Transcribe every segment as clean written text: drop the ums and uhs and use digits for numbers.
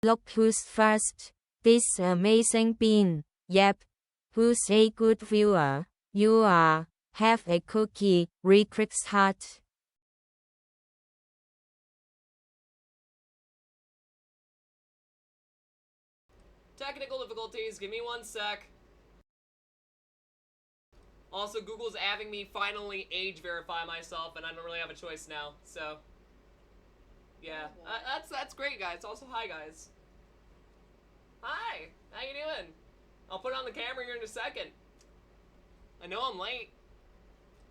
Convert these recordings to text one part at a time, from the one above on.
Look who's first. This amazing bean. Yep. Who's a good viewer? You are. Have a cookie, Re-Crix heart. Technical difficulties, give me 1 sec. Also, Google's having me finally age verify myself, and I don't really have a choice now, so. Yeah, that's great, guys. Also, hi, guys. Hi, how you doing? I'll put it on the camera here in a second. I know I'm late.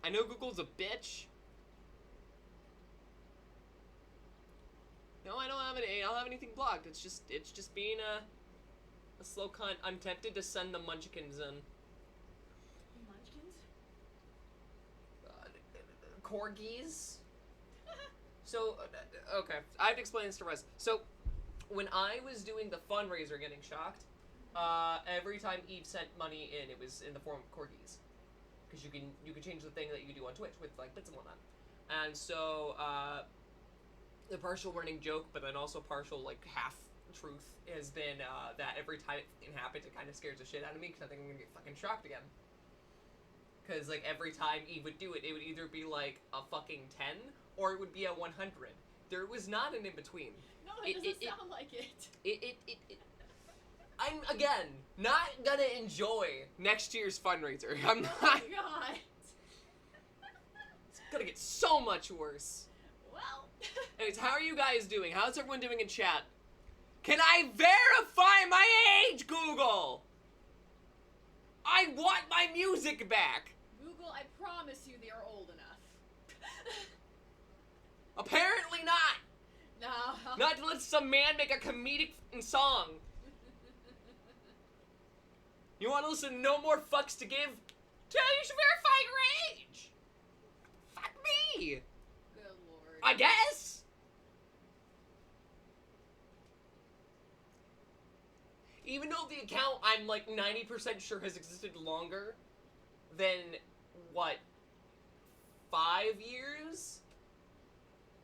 I know Google's a bitch. No, I don't have anything blocked. It's just being a slow cunt. I'm tempted to send the munchkins in. Munchkins? Corgis? So, okay, I have to explain this to Russ. So, when I was doing the fundraiser getting shocked, every time Eve sent money in, it was in the form of corgis. Because you can change the thing that you do on Twitch with, like, bits and whatnot. And so, the partial running joke, but then also partial, like, half-truth has been, that every time it happens, it kind of scares the shit out of me, because I think I'm gonna get fucking shocked again. Because, like, every time Eve would do it, it would either be, like, a fucking 10, or it would be a 100. There was not an in-between. No, it doesn't sound like it. I'm, again, not gonna enjoy next year's fundraiser. I'm not. Oh my god. It's gonna get so much worse. Well. Anyways, how are you guys doing? How's everyone doing in chat? Can I verify my age, Google? I want my music back. Google, I promise you they are old enough. Apparently not. No. Not to let some man make a comedic song. You want to listen to No More Fucks to Give? Tell you should verify your age. Fuck me. Good lord. I guess. Even though the account I'm like 90% sure has existed longer than, what, 5 years?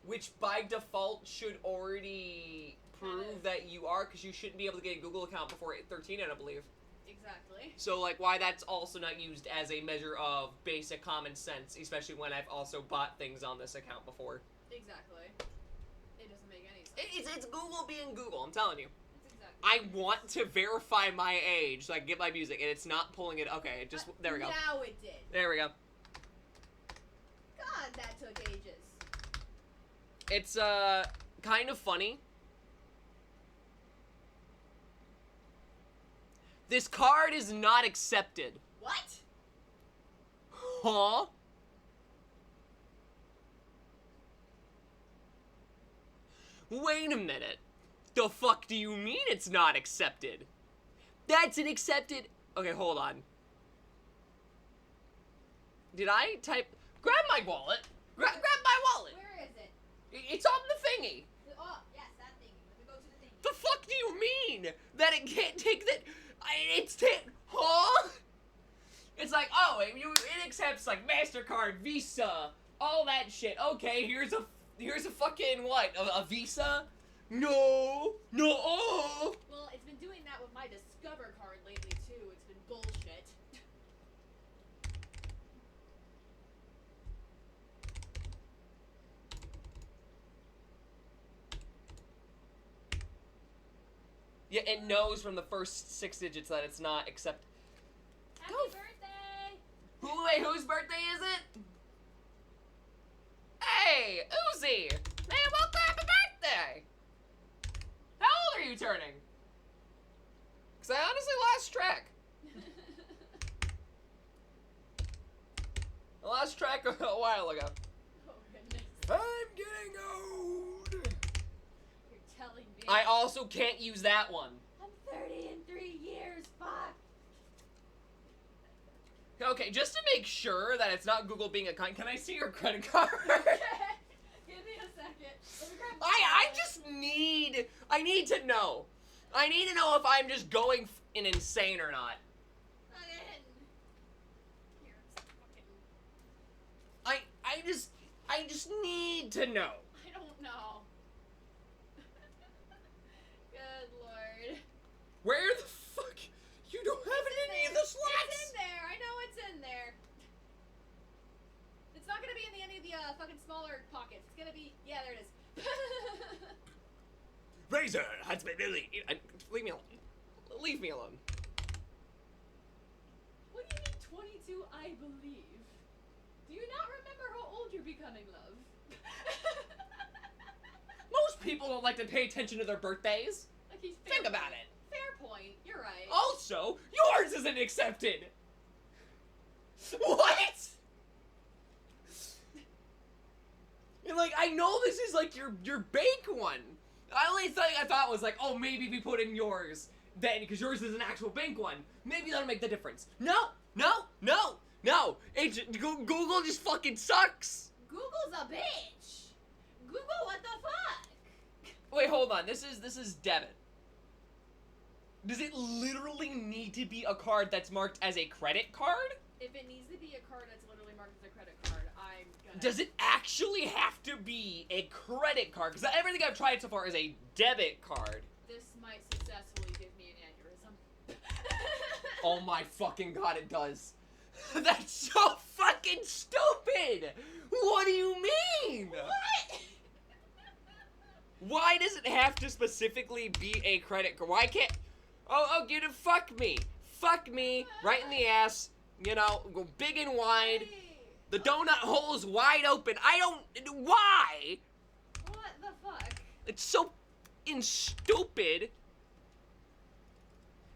Which by default should already prove that you are, because you shouldn't be able to get a Google account before 13, I don't believe. Exactly. So, like, why that's also not used as a measure of basic common sense, especially when I've also bought things on this account before. Exactly. It doesn't make any sense. It's Google being Google, I'm telling you. It's exactly I want to verify my age so I can get my music, and it's not pulling it. Okay, it just, there we go. Now it did. There we go. God, that took ages. It's, kind of funny. This card is not accepted. What? Huh? Wait a minute. The fuck do you mean it's not accepted? That's an accepted... Okay, hold on. Did I type... Grab my wallet. Grab my wallet. Where is it? It's on the thingy. Oh, yes, that thingy. Let me go to the thingy. The fuck do you mean? That it can't take that... Huh? It's like, oh, it accepts, like, MasterCard, Visa, all that shit. Okay, here's a fucking, what, a Visa? No. Well, it's been doing that with my Discover card lately, too. It's been bullshit. Yeah, it knows from the first 6 digits that it's not accept. Happy birthday! Wait, whose birthday is it? Hey, Uzi! Hey, welcome, happy birthday! How old are you turning? Because I honestly lost track. I lost track a while ago. Oh, goodness. I'm getting old. You're telling me. I also can't use that one. I'm 30 in 3 years, fuck! Okay, just to make sure that it's not Google being a cunt, can I see your credit card? Give me a second. Let me grab I need to know. I need to know if I'm just going insane or not. Here, it's fucking... I just need to know. I don't know. Good lord. fucking smaller pockets. It's gonna be, yeah, there it is. Razor has been really. Leave me alone. Leave me alone. What do you mean 22, I believe? Do you not remember how old you're becoming, love? Most people don't like to pay attention to their birthdays. Like he's Think about it. Fair point, you're right. Also, yours isn't accepted. What? And like, I know this is like your bank one. The only thing I thought was like, oh, maybe we put in yours then, because yours is an actual bank one. Maybe that'll make the difference. No. Google just fucking sucks. Google's a bitch. Google, what the fuck? Wait, hold on. This is debit. Does it literally need to be a card that's marked as a credit card? If it needs to be a card that's literally marked as a credit card, I'm gonna... Does it actually have to be a credit card? Because everything I've tried so far is a debit card. This might successfully give me an aneurysm. Oh my fucking god, it does. That's so fucking stupid! What do you mean? What? Why does it have to specifically be a credit card? Why can't... Oh, you to fuck me. Fuck me, right in the ass. You know, go big and wide. Hey. The donut hole is wide open. I don't... Why? What the fuck? It's so stupid.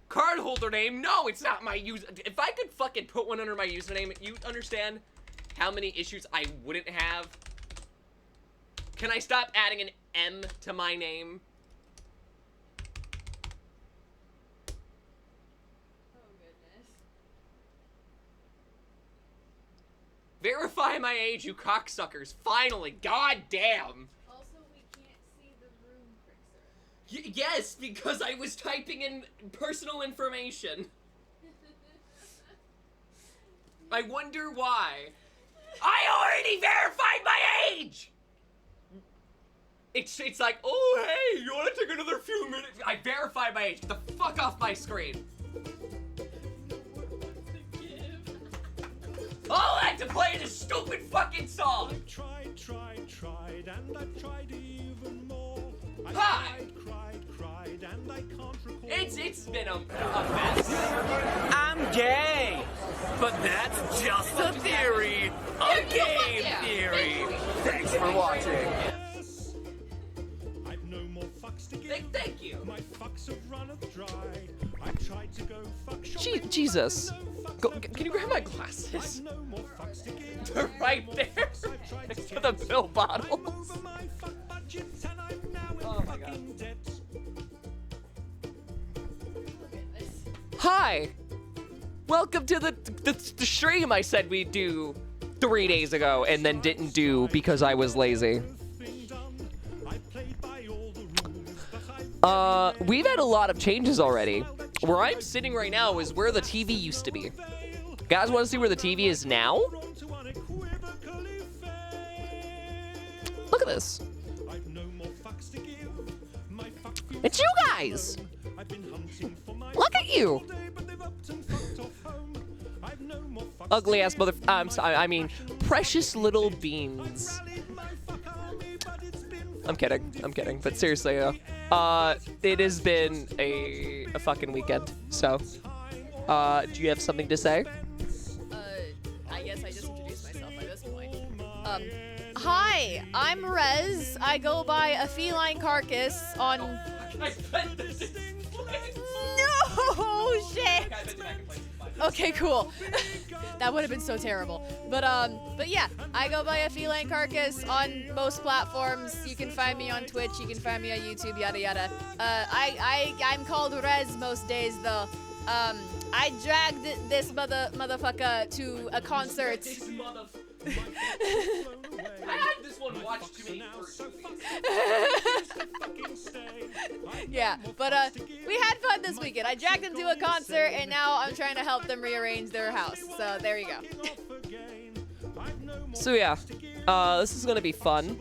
Cardholder name? No, it's not my user. If I could fucking put one under my username, you understand how many issues I wouldn't have? Can I stop adding an M to my name? Oh, goodness. Verify my age, you cocksuckers. Finally, goddamn. Also, we can't see the room, Crixer. Yes, because I was typing in personal information. I wonder why. I already verified my age! It's like, oh, hey, you wanna take another few minutes? I verified my age. Get the fuck off my screen. All I had to play this stupid fucking song. I tried, and I tried even more. I Hi. cried, and I can't recall. It's been a mess. I'm gay, but that's just a theory. A game theory. Thanks for watching. Yes. I've no more fucks to give. Thank you. My fucks have run dry. I tried to go fuck shopping. Jesus. No Can you grab my glasses? I've no more fucks to give. They're right there. Next to the pill I'm bottles. over my fuck budget, and I'm now in Oh my God. fucking debt. Look at this. Hi. Welcome to the stream I said we'd do 3 days ago and then didn't do because I was lazy. We've had a lot of changes already. Where I'm sitting right now is where the TV used to be. Guys, want to see where the TV is now? Look at this. It's you guys. Look at you. Ugly ass mother. I mean, precious little beans. I'm kidding. But seriously, it has been a fucking weekend. So, do you have something to say? I guess I just introduced myself by this point. Hi, I'm Rez. I go by a feline carcass on... No shit! Okay, cool. That would have been so terrible. But yeah, I go by a feline carcass on most platforms. You can find me on Twitch, you can find me on YouTube, yada yada. I'm called Rez most days though. I dragged this motherfucker to a concert. I had this one watched too many first movies. Yeah, but we had fun this weekend. I dragged them to a concert, and now I'm trying to help them rearrange their house. So there you go. So yeah, this is gonna be fun.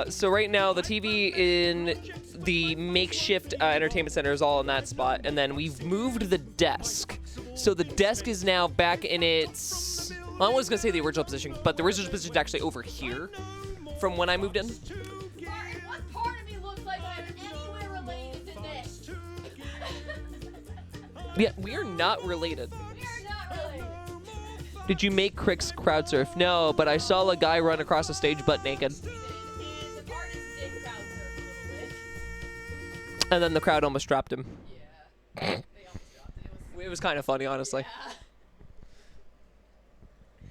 So right now the TV in the makeshift entertainment center is all in that spot, and then we've moved the desk. So the desk is now back in its Well, I was gonna say the original position, but the original position is actually over here from when I moved in. Martin, what part of me looks like I'm anywhere related to this? Yeah, we are not related. We are not related. Did you make Crix crowd surf? No, but I saw a guy run across the stage butt naked. The artist did crowd surf a little bit. And then the crowd almost dropped him. Yeah. They almost dropped it. It was kind of funny, honestly. Yeah.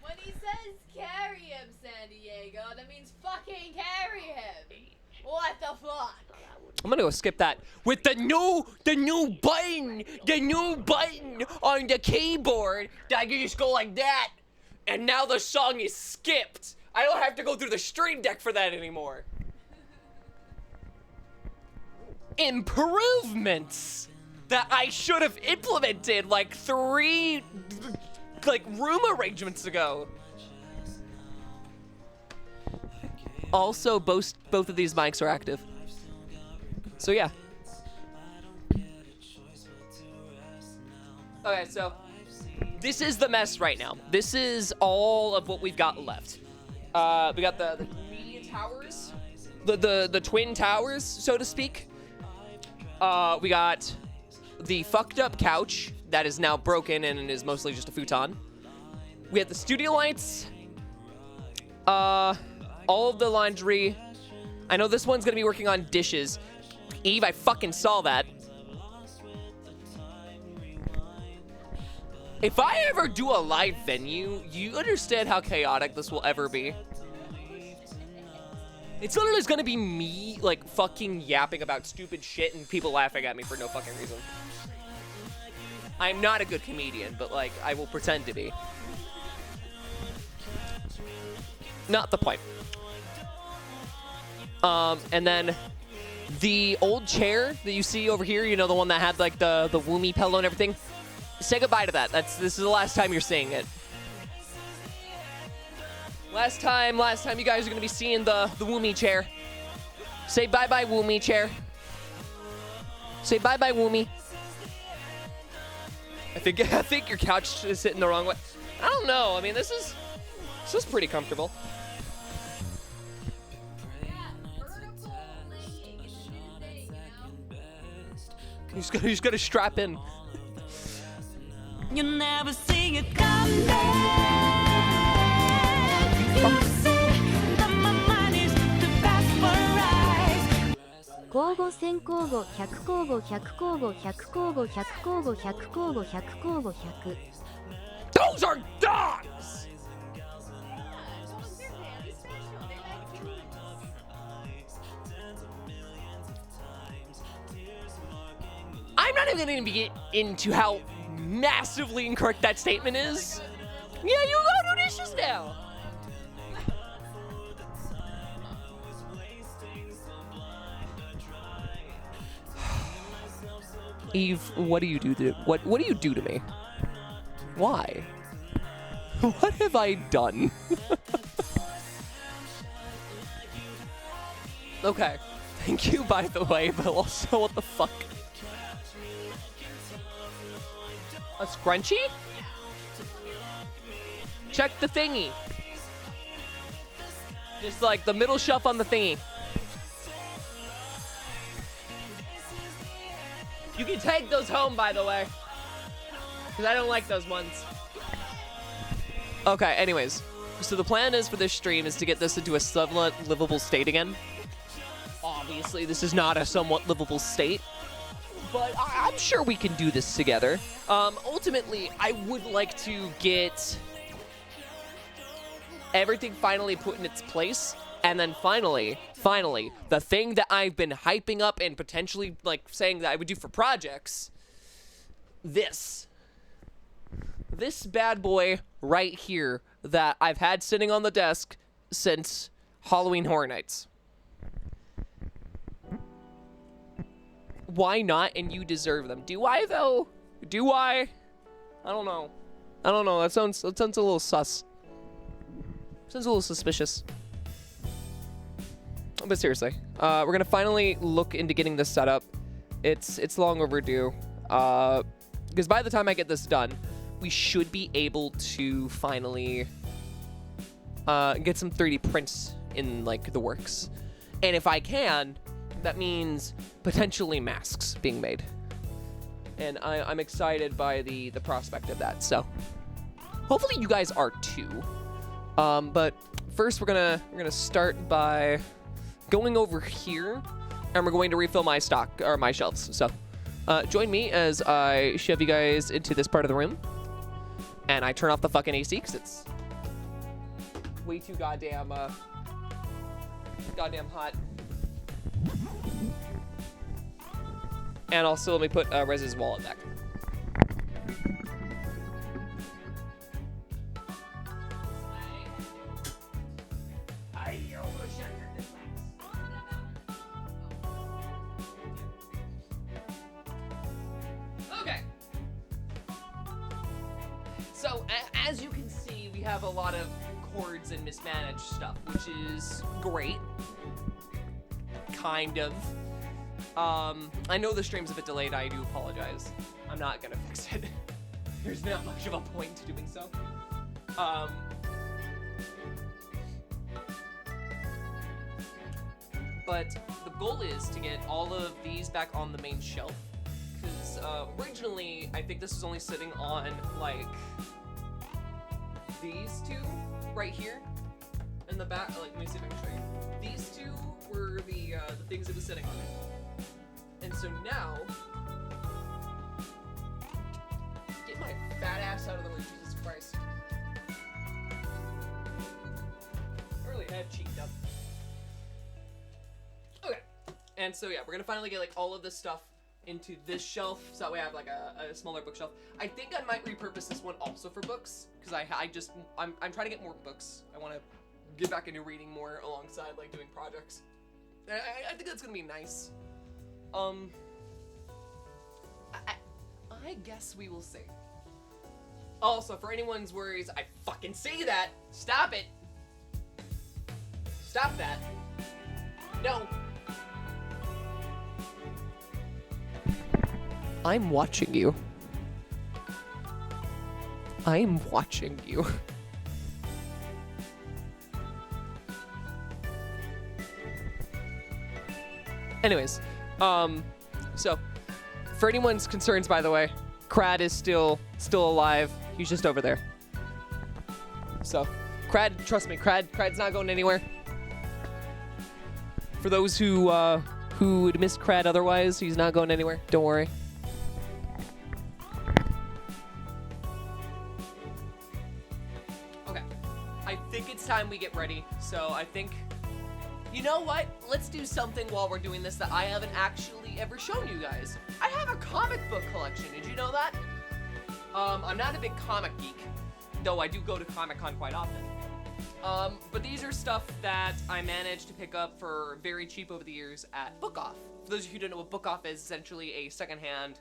When he says carry him, San Diego, that means fucking carry him. What the fuck? I'm gonna go skip that with the new button on the keyboard that I can just go like that, and now the song is skipped. I don't have to go through the Stream Deck for that anymore. Improvements that I should have implemented like 3 room arrangements ago. Also, both of these mics are active. So yeah. Okay, so this is the mess right now. This is all of what we've got left. We got the media towers, the twin towers, so to speak. We got the fucked up couch that is now broken and is mostly just a futon. We have the studio lights. All of the laundry. I know this one's gonna be working on dishes. Eve, I fucking saw that. If I ever do a live venue, you understand how chaotic this will ever be. It's literally just gonna be me, like, fucking yapping about stupid shit and people laughing at me for no fucking reason. I'm not a good comedian, but, like, I will pretend to be. Not the point. And then the old chair that you see over here, you know, the one that had, like, the Woomy pillow and everything. Say goodbye to that. This is the last time you're seeing it. Last time you guys are gonna be seeing the Woomy chair. Say bye-bye, Woomy chair. Say bye-bye, Woomy. I think your couch is sitting the wrong way. I don't know. I mean, this is pretty comfortable. You just gotta strap in. You never see it come back. You say that my mind is the best for eyes. 交互先交互100交互100交互100交互100交互100交互100交互100 Those are dogs! I'm not even gonna get into how massively incorrect that statement is. Yeah, you go do dishes now. Eve, what do you do to what do you do to me? Why? What have I done? Okay. Thank you, by the way, but also what the fuck? A scrunchie? Check the thingy. Just like the middle shelf on the thingy. You can take those home, by the way. Because I don't like those ones. Okay, anyways. So the plan is for this stream is to get this into a somewhat livable state again. Obviously, this is not a somewhat livable state. But I'm sure we can do this together. Ultimately, I would like to get everything finally put in its place. And then finally, the thing that I've been hyping up and potentially, like, saying that I would do for projects. This bad boy right here that I've had sitting on the desk since Halloween Horror Nights. Why not? And you deserve them. Do I, though? Do I? I don't know. That sounds a little sus. Sounds a little suspicious. But seriously, we're gonna finally look into getting this set up. It's long overdue. Because by the time I get this done, we should be able to finally get some 3D prints in like the works. And if I can, that means potentially masks being made. And I'm excited by the prospect of that. So hopefully you guys are too. But first we're gonna start by going over here, and we're going to refill my stock or my shelves. So join me as I shove you guys into this part of the room, and I turn off the fucking AC because it's way too goddamn hot. And also let me put Rez's wallet back. Okay. So as you can see, we have a lot of chords and mismanaged stuff, which is great. Kind of. I know the stream's a bit delayed. I do apologize. I'm not gonna fix it. There's not much of a point to doing so. But the goal is to get all of these back on the main shelf. Because originally, I think this was only sitting on, like, these two right here in the back. Like, let me see if I can show you. These two were the things it was sitting on. And so now, get my fat ass out of the way, Jesus Christ. I really had cheeked up. Okay, and so yeah, we're gonna finally get like all of this stuff into this shelf, so that way I have like a smaller bookshelf. I think I might repurpose this one also for books, because I'm trying to get more books. I want to get back into reading more alongside like doing projects. I think that's gonna be nice. I guess we will see. Also, for anyone's worries, I fucking say that. Stop it. Stop that. No. I'm watching you. I'm watching you. Anyways, so for anyone's concerns, by the way, Crad is still alive. He's just over there. So, Crad, trust me, Crad's not going anywhere. For those who would miss Crad otherwise, he's not going anywhere. Don't worry. Okay, I think it's time we get ready. So I think, you know what? Let's do something while we're doing this that I haven't actually ever shown you guys. I have a comic book collection. Did you know that? I'm not a big comic geek, though I do go to Comic-Con quite often. But these are stuff that I managed to pick up for very cheap over the years at Book Off. For those of you who don't know what Book Off is, essentially a secondhand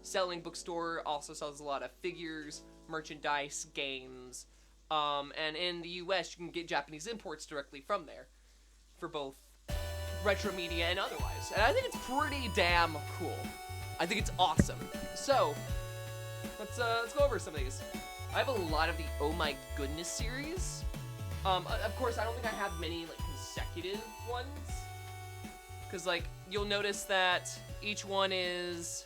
selling bookstore. Also sells a lot of figures, merchandise, games. And in the US, you can get Japanese imports directly from there for both retro media and otherwise. And I think it's pretty damn cool. I think it's awesome. So, let's go over some of these. I have a lot of the Oh My Goodness series. Of course, I don't think I have many like consecutive ones, because like you'll notice that each one is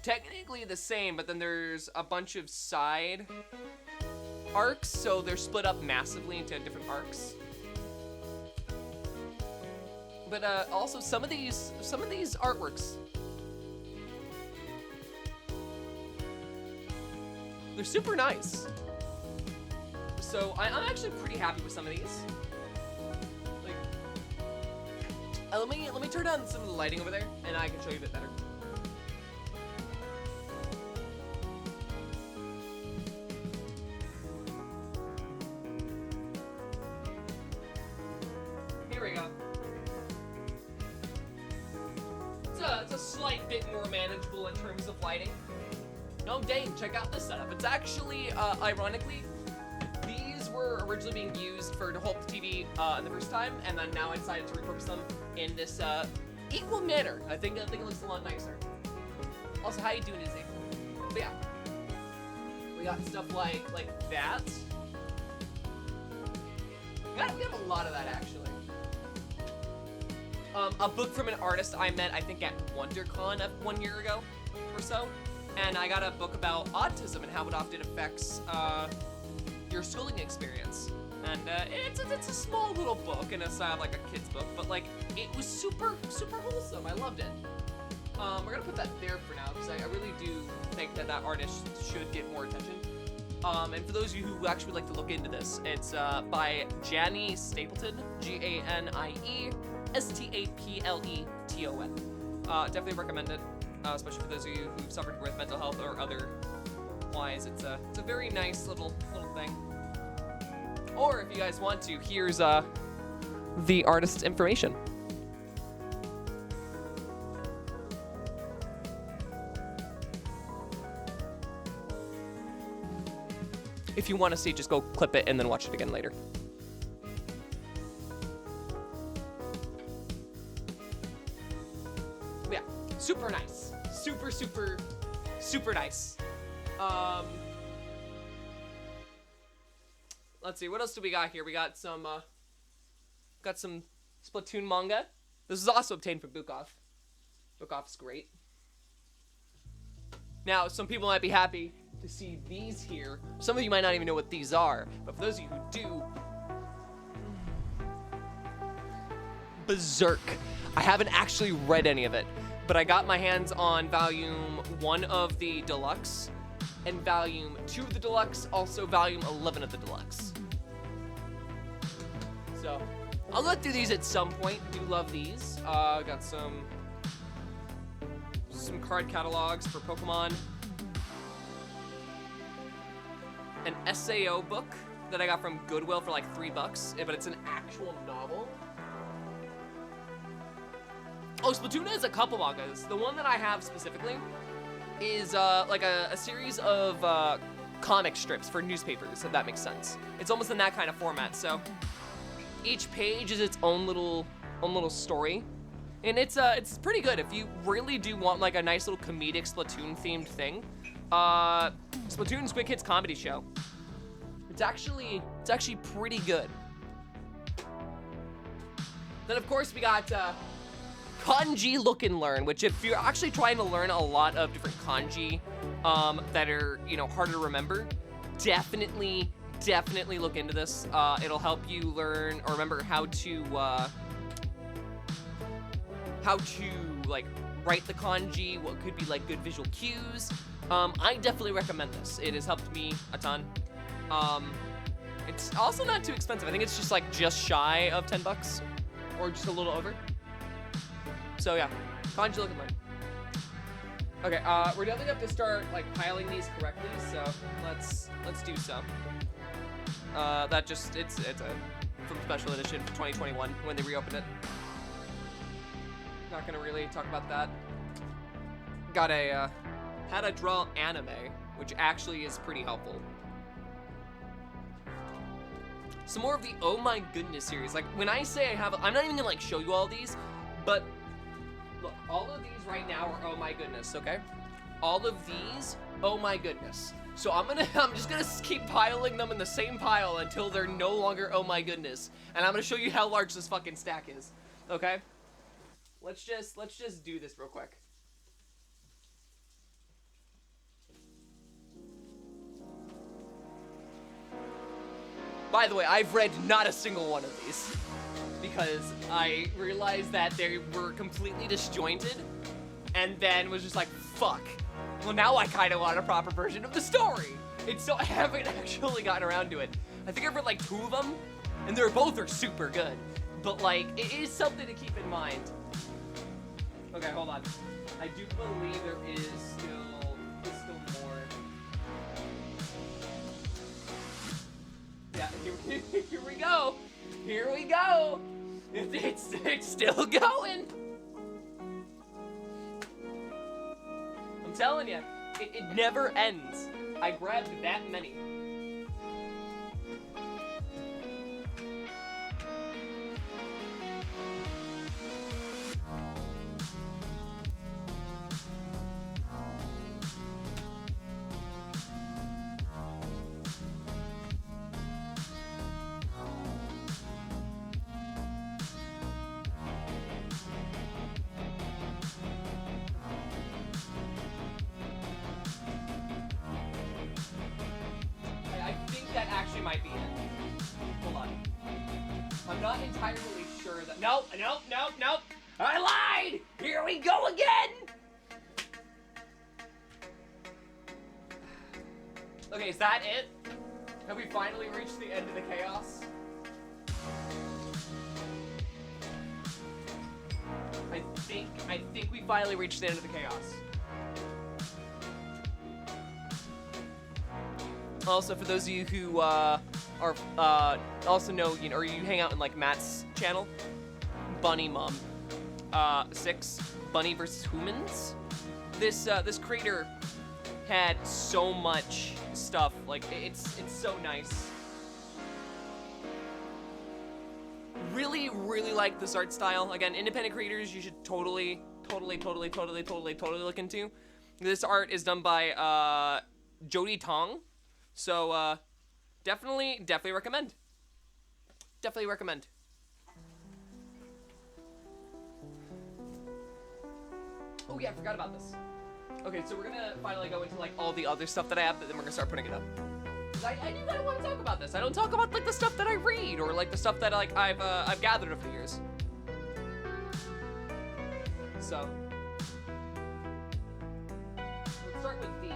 technically the same, but then there's a bunch of side arcs, so they're split up massively into different arcs. But also some of these artworks, they're super nice. So I'm actually pretty happy with some of these. Like, let me turn on some of the lighting over there, and I can show you a bit better. Here we go. It's a slight bit more manageable in terms of lighting. No, dang, check out this setup. It's actually, ironically, these were originally being used to hold the TV the first time, and then now I decided to repurpose them in this equal manner. I think it looks a lot nicer. Also, how you doing, Izzy? But yeah, we got stuff like that. We have a lot of that, actually. A book from an artist I met, I think, at WonderCon 1 year ago or so. And I got a book about autism and how it often affects your schooling experience. And it's a small little book in a style like a kid's book, but like it was super wholesome. I loved it. We're gonna put that there for now because I really do think that artist should get more attention. And for those of you who actually would like to look into this, it's by Janie Stapleton, G-A-N-I-E S-T-A-P-L-E-T-O-N. Definitely recommend it, especially for those of you who've suffered with mental health or otherwise. It's a very nice little thing. Or if you guys want to, here's the artist's information. If you want to see, just go clip it and then watch it again later. Yeah, super nice. Super nice. Let's see, what else do we got here? We got some Splatoon manga. This is also obtained from Bukov. Bukov's great. Now, some people might be happy to see these here. Some of you might not even know what these are, but for those of you who do, Berserk. I haven't actually read any of it, but I got my hands on volume 1 of the deluxe and volume 2 of the deluxe, also volume 11 of the deluxe. So I'll go through these at some point. Do love these. Got some card catalogs for Pokemon. An SAO book that I got from Goodwill for like $3, but it's an actual novel. Oh, Splatoon has a couple mangas. The one that I have specifically is like a series of comic strips for newspapers, if that makes sense. It's almost in that kind of format. So each page is its own little story, and it's pretty good if you really do want like a nice little comedic Splatoon themed thing. Splatoon's Quick Hits comedy show. It's actually pretty good. Then of course we got kanji Look and Learn, which if you're actually trying to learn a lot of different kanji that are, you know, harder to remember, definitely look into this. It'll help you learn or remember how to like write the kanji, what could be like good visual cues. I definitely recommend this. It has helped me a ton. It's also not too expensive. I think it's just shy of $10 or just a little over. So yeah, kanji Look and Learn. Okay, we're definitely gonna have to start like piling these correctly, so let's do so. It's from special edition for 2021 when they reopened it. Not gonna really talk about that. Got a how to draw anime, which actually is pretty helpful. Some more of the Oh My Goodness series. Like when I say I'm not even gonna like show you all these, but look, all of these right now are Oh My Goodness, okay? All of these, Oh My Goodness. So I'm just gonna keep piling them in the same pile until they're no longer Oh My Goodness. And I'm gonna show you how large this fucking stack is, okay? Let's just do this real quick. By the way, I've read not a single one of these because I realized that they were completely disjointed and then was just like, fuck. Well, now I kind of want a proper version of the story. So I haven't actually gotten around to it. I think I've read like 2 of them and both are super good. But like, it is something to keep in mind. Okay, hold on. I do believe there is still more. Yeah, here we go. Here we go. It's still going. I'm telling you, it never ends. I grabbed that many. entirely sure that... Nope. I lied! Here we go again! Okay, is that it? Have we finally reached the end of the chaos? I think we finally reached the end of the chaos. Also, for those of you who are also know, you know, or you hang out in like Matt's channel, Bunny Mom 6, Bunny versus Humans. This creator had so much stuff. Like it's so nice. Really like this art style. Again, independent creators, you should totally look into. This art is done by Jody Tong. So definitely recommend. Definitely recommend. Oh yeah, I forgot about this. Okay, so we're gonna finally go into like all the other stuff that I have, but then we're gonna start putting it up. I do kind of want to talk about this. I don't talk about like the stuff that I read or like the stuff that like I've gathered over the years. So let's start with these.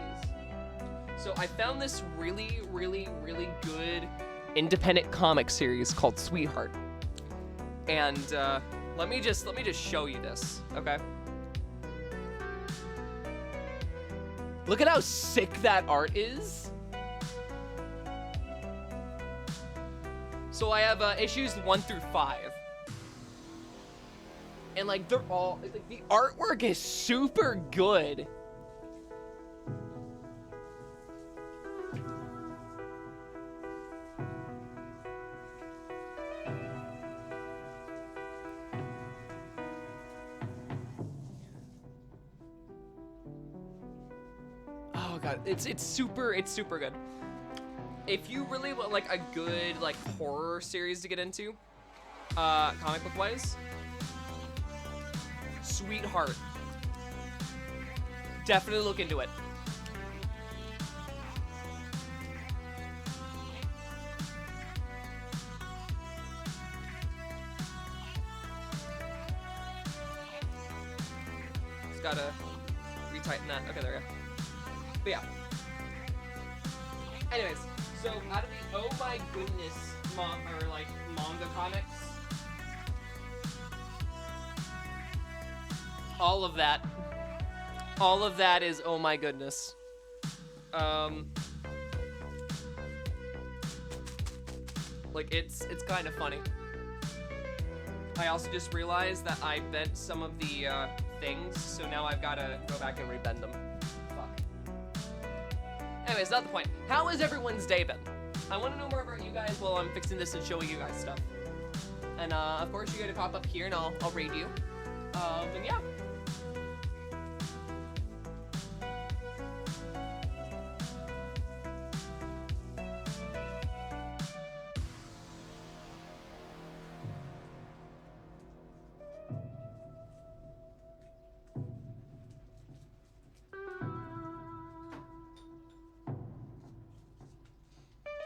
So I found this really good independent comic series called Sweetheart, and let me just show you this, okay? Look at how sick that art is. So I have issues 1 through 5. And like they're all, like the artwork is super good. Oh god, it's super good. If you really want like a good like horror series to get into, comic book wise, Sweetheart. Definitely look into it. Just gotta retighten that. Okay, there we go. But yeah. Anyways, so out of the oh my goodness manga comics, all of that is oh my goodness. Like it's kind of funny. I also just realized that I bent some of the things, so now I've gotta go back and rebend them. Anyways, not the point. How has everyone's day been? I want to know more about you guys while I'm fixing this and showing you guys stuff. And of course, you gotta pop up here and I'll raid you. And yeah.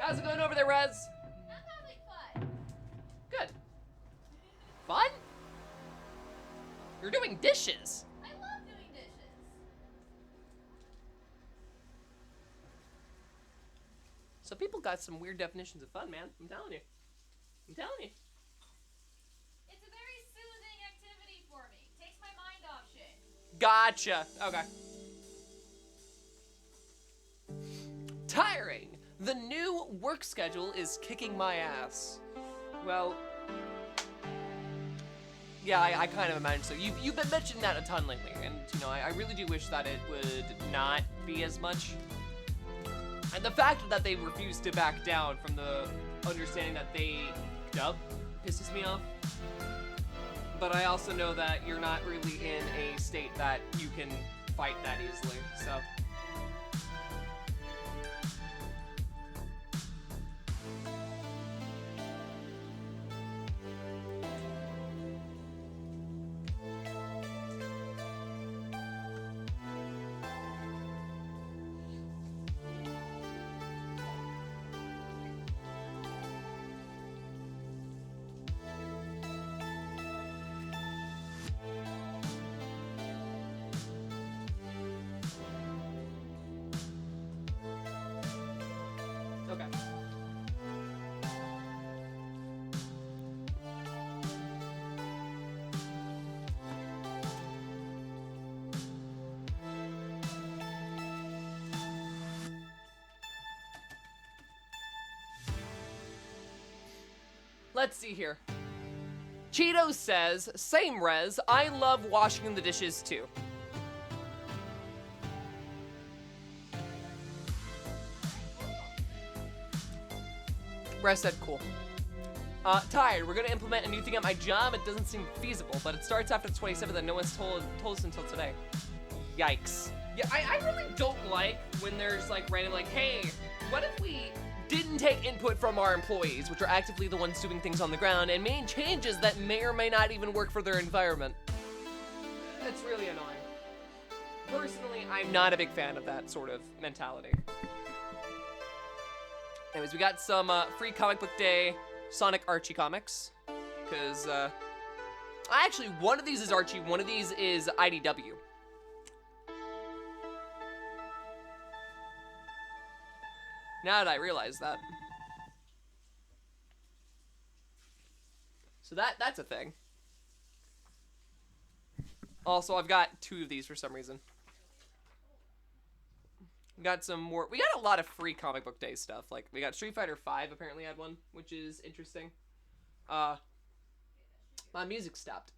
How's it going over there, Rez? I'm having fun. Good. Fun? You're doing dishes. I love doing dishes. So people got some weird definitions of fun, man. I'm telling you. It's a very soothing activity for me. Takes my mind off shit. Gotcha. Okay. Tiring. The new work schedule is kicking my ass. Well, yeah, I kind of imagine so. You've been mentioning that a ton lately, and you know, I really do wish that it would not be as much. And the fact that they refuse to back down from the understanding that they up pisses me off. But I also know that you're not really in a state that you can fight that easily, so. let's see here. Cheeto says, same res, I love washing the dishes too. Res said, cool. Tired, we're gonna implement a new thing at my job. It doesn't seem feasible, but it starts after the 27th and no one's told us until today. Yikes. Yeah, I really don't like when there's like random like, hey, what if we didn't take input from our employees, which are actively the ones doing things on the ground, and made changes that may or may not even work for their environment? That's really annoying. Personally, I'm not a big fan of that sort of mentality. Anyways, we got some free comic book day Sonic Archie comics, because actually one of these is Archie, one of these is IDW. Now that I realize that. So that's a thing. Also, I've got 2 of these for some reason. We got some more. We got a lot of free comic book day stuff. Like, we got Street Fighter 5 apparently had one, which is interesting. My music stopped.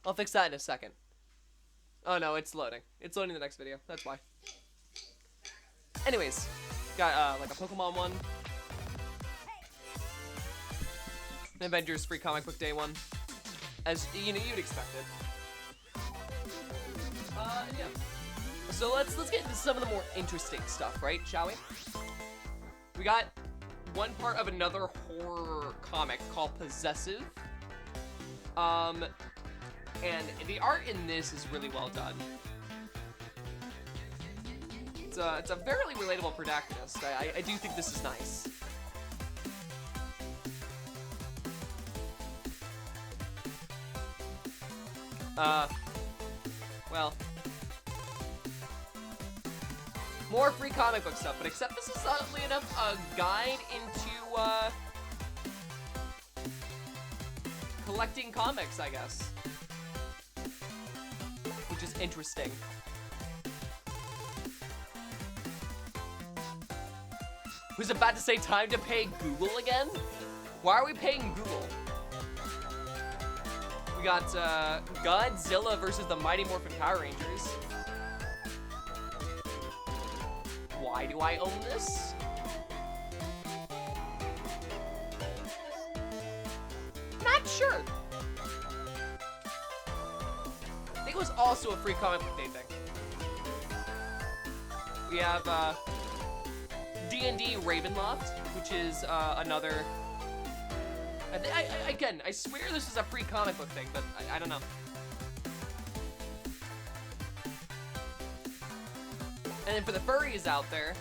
I'll fix that in a second. Oh no, it's loading. It's loading the next video. That's why. Anyways, got like a Pokemon one. An Avengers free comic book day one. As you know, you'd expect it. Yeah. So let's get into some of the more interesting stuff, right? Shall we? We got one part of another horror comic called Possessive. And the art in this is really well done. It's a fairly relatable protagonist. I do think this is nice. Well, more free comic book stuff, but except this is oddly enough a guide into collecting comics, I guess, which is interesting. Who's about to say time to pay Google again? Why are we paying Google? We got Godzilla versus the Mighty Morphin Power Rangers. Why do I own this? Not sure. I think it was also a free comic book day thing. We have D&D Ravenloft, which is another. Again, I swear this is a free comic book thing, but I don't know. And then for the furries out there,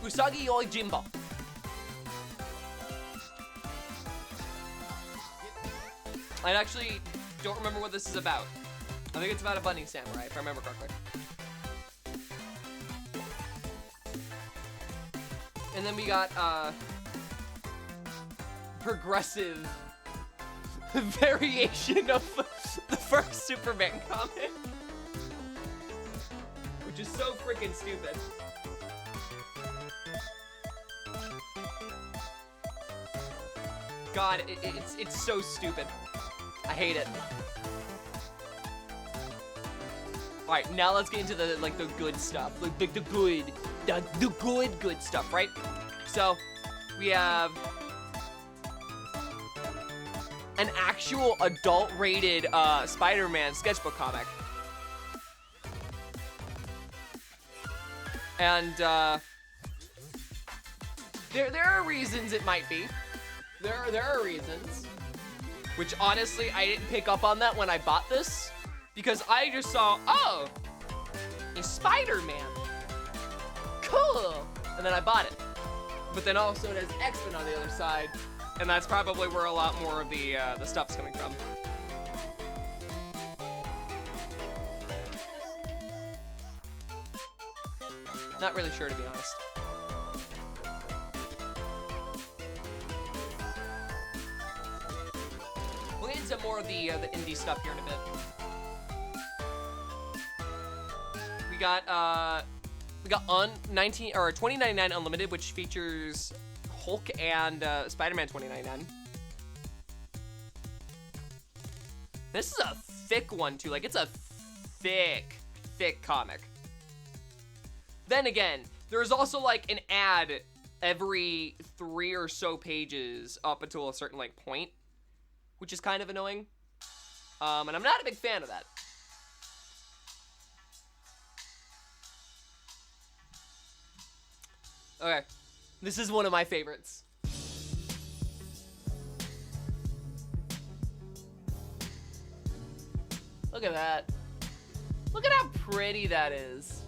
Usagi Yojimbo. I actually don't remember what this is about. I think it's about a bunny samurai, if I remember correctly. And then we got, progressive variation of the first Superman comic. Which is so freaking stupid. God, it's so stupid. I hate it. Alright, now let's get into the good stuff. Like the good stuff, right? So, we have an actual adult-rated Spider-Man sketchbook comic. And there are reasons it might be. There are reasons. Which honestly, I didn't pick up on that when I bought this. Because I just saw, oh, a Spider-Man. Cool. And then I bought it. But then also it has X-Men on the other side. And that's probably where a lot more of the stuff's coming from. Not really sure, to be honest. We'll get into more of the indie stuff here in a bit. We got $20.99 Unlimited, which features Hulk and Spider-Man 2099. This is a thick one too. Like, it's a thick comic. Then again, there's also like an ad every 3 or so pages up until a certain like point, which is kind of annoying. And I'm not a big fan of that. Okay, this is one of my favorites. Look at that. Look at how pretty that is.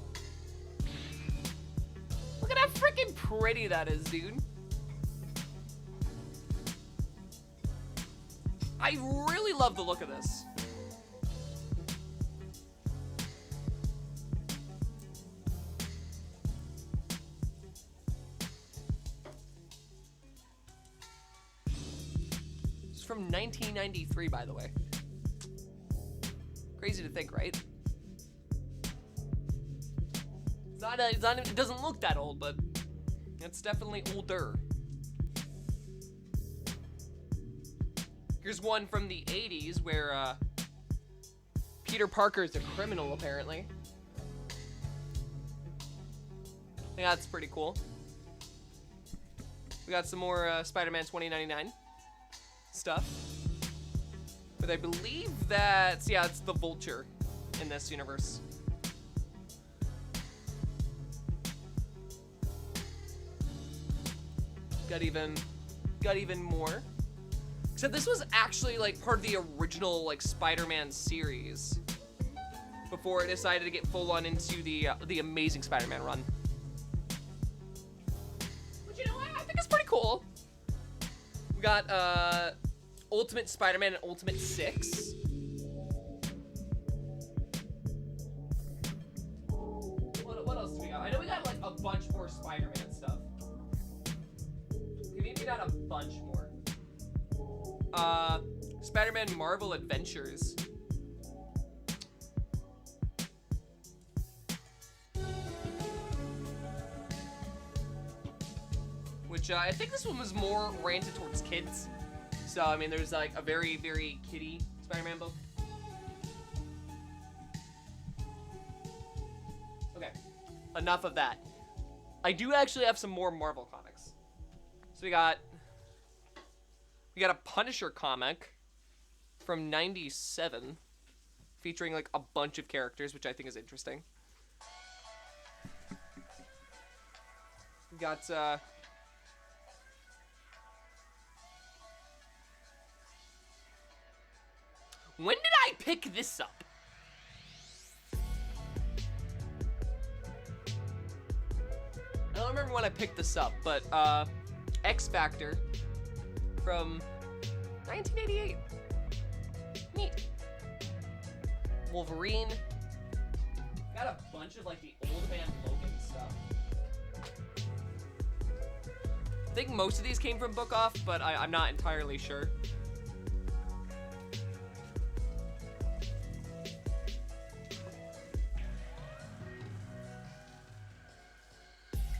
Look at how freaking pretty that is, dude. I really love the look of this. It's from 1993, by the way. Crazy to think, right? It doesn't look that old, but it's definitely older. Here's one from the 80s where Peter Parker is a criminal, apparently. I think that's pretty cool. We got some more Spider-Man 2099 stuff. But I believe that's, yeah, it's the Vulture in this universe. Got even more. Except this was actually like part of the original like Spider-Man series before it decided to get full on into the Amazing Spider-Man run. But you know what? I think it's pretty cool. We got Ultimate Spider-Man and Ultimate 6. What else do we got? I know we got like a bunch more Spider-Man stuff. Maybe not a bunch more. Spider-Man Marvel Adventures. Which I think this one was more oriented towards kids. So, I mean, there's like a very, very kiddie Spider-Man book. Okay, enough of that. I do actually have some more Marvel comics. So we got a Punisher comic from '97 featuring like a bunch of characters, which I think is interesting. We got when did I pick this up? I don't remember when I picked this up, but X Factor from 1988. Neat. Wolverine. Got a bunch of like the old man Logan stuff. I think most of these came from Book Off, but I'm not entirely sure.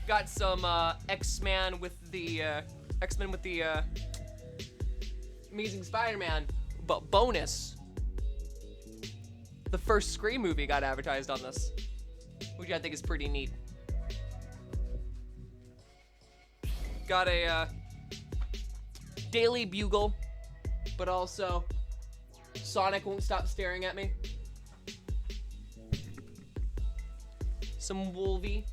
Got some X-Men with the Amazing Spider-Man, but bonus. The first Scream movie got advertised on this, which I think is pretty neat. Got a Daily Bugle, but also Sonic Won't Stop Staring at Me. Some Wolvie.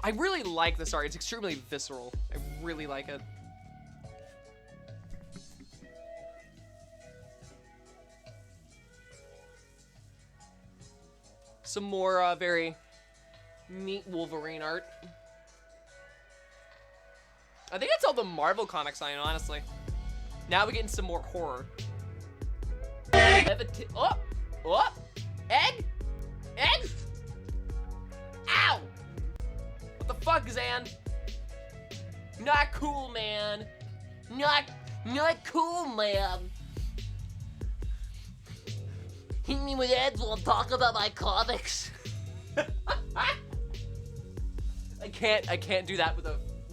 I really like this art. It's extremely visceral. I really like it. Some more very neat Wolverine art. I think that's all the Marvel comics I know, honestly. Now we get into some more horror. Oh! Egg? Egg? Ow! What the fuck, Zan? Not cool, man. Not cool, man. Hit me with eggs while I'm talking about my comics. I can't do that with a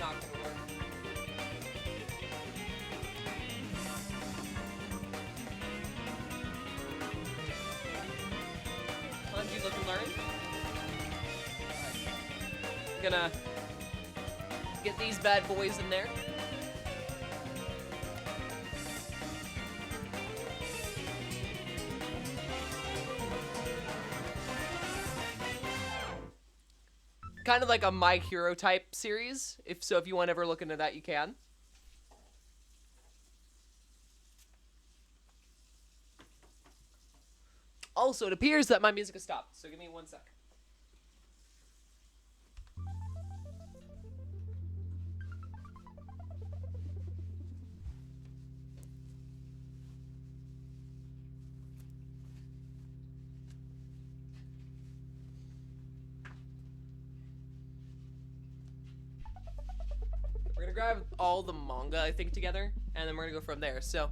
not gonna work. Kanji look and learn. Alright. Gonna get these bad boys in there. Kind of like a My Hero type series. If you want to ever look into that, you can. Also, it appears that my music has stopped, so give me 1 sec. We're gonna grab all the manga, I think, together, and then we're gonna go from there. So,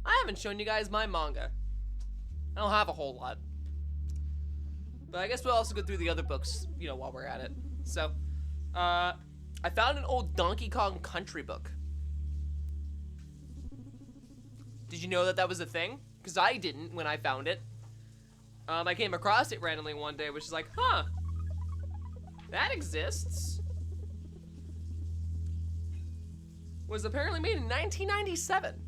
I haven't shown you guys my manga. I don't have a whole lot. But I guess we'll also go through the other books, you know, while we're at it. So, I found an old Donkey Kong Country book. Did you know that that was a thing? Because I didn't when I found it. I came across it randomly one day, which is like, huh, that exists. Was apparently made in 1997.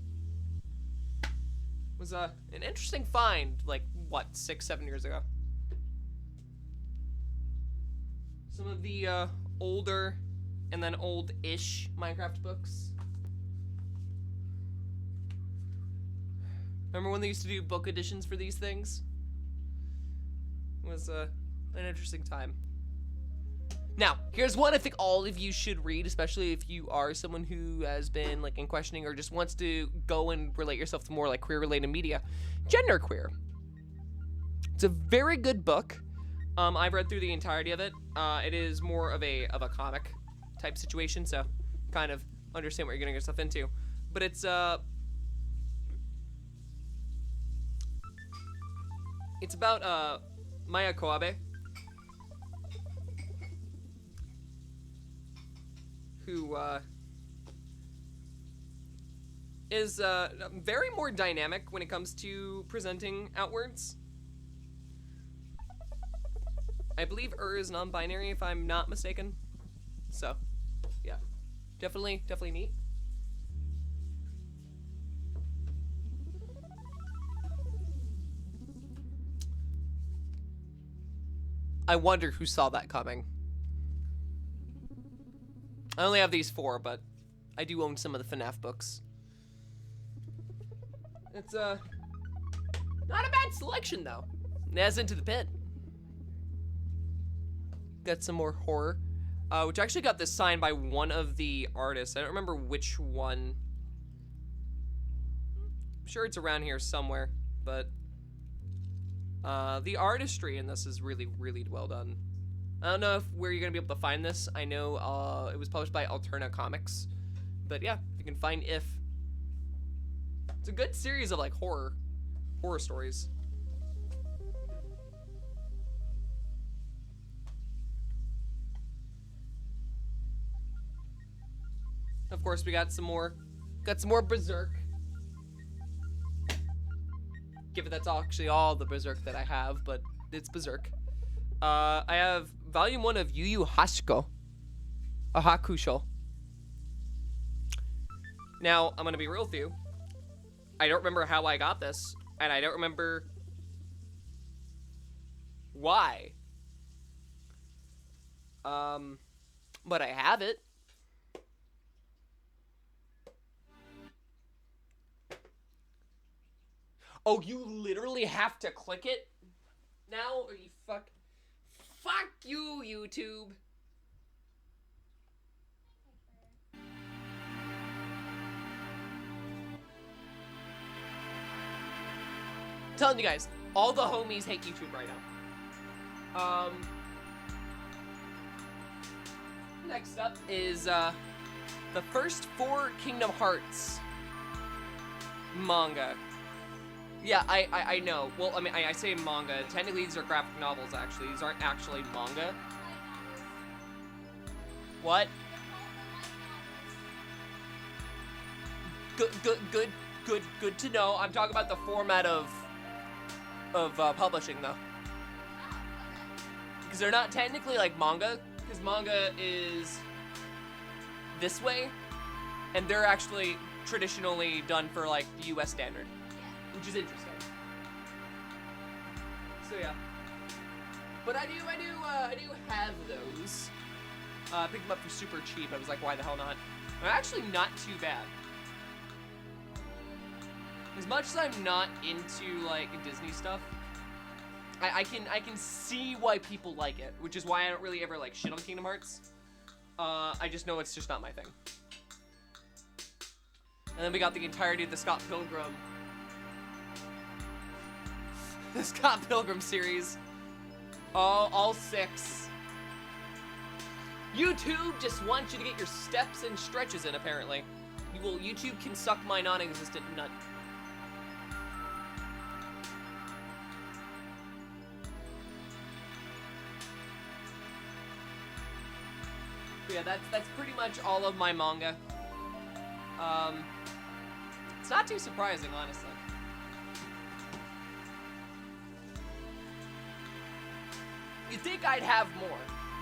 Was an interesting find, like, what, 6-7 years ago. Some of the older and then old-ish Minecraft books. Remember when they used to do book editions for these things? It was an interesting time. Now, here's one I think all of you should read, especially if you are someone who has been like in questioning or just wants to go and relate yourself to more like queer-related media. Genderqueer. It's a very good book. I've read through the entirety of it. It is more of a comic type situation, so kind of understand what you're getting yourself into. But it's about Maya Koabe, who is very more dynamic when it comes to presenting outwards. I believe is non-binary, if I'm not mistaken. So, yeah, definitely neat. I wonder who saw that coming. I only have these 4, but I do own some of the FNAF books. It's not a bad selection though. As Into the Pit. Got some more horror, which actually got this signed by one of the artists. I don't remember which one. I'm sure it's around here somewhere, but the artistry in this is really, really well done. I don't know where you're gonna be able to find this. I know it was published by Alterna Comics, but yeah, if you can find If. It's a good series of like horror stories. Of course, we got some more Berserk. Given that's actually all the Berserk that I have, but it's Berserk. I have Volume 1 of Yu Yu Hakusho. Now, I'm gonna be real with you. I don't remember how I got this, and I don't remember why. But I have it. Oh, you literally have to click it now? Are you fuck you, YouTube. I'm telling you guys, all the homies hate YouTube right now. Next up is the first 4 Kingdom Hearts manga. Yeah, I know. Well, I mean, I say manga. Technically, these are graphic novels, actually. These aren't actually manga. What? Good to know. I'm talking about the format of publishing though, because they're not technically like manga, because manga is this way, and they're actually traditionally done for like the U.S. standard, which is interesting. So yeah, but I do have those. I picked them up for super cheap. I was like, why the hell not? They're actually not too bad. As much as I'm not into like Disney stuff, I can see why people like it, which is why I don't really ever like shit on Kingdom Hearts. I just know it's just not my thing. And then we got the entirety of the Scott Pilgrim. The Scott Pilgrim series. All 6. YouTube just wants you to get your steps and stretches in, apparently. YouTube can suck my non-existent nut. But yeah, that's pretty much all of my manga. It's not too surprising, honestly. You'd think I'd have more,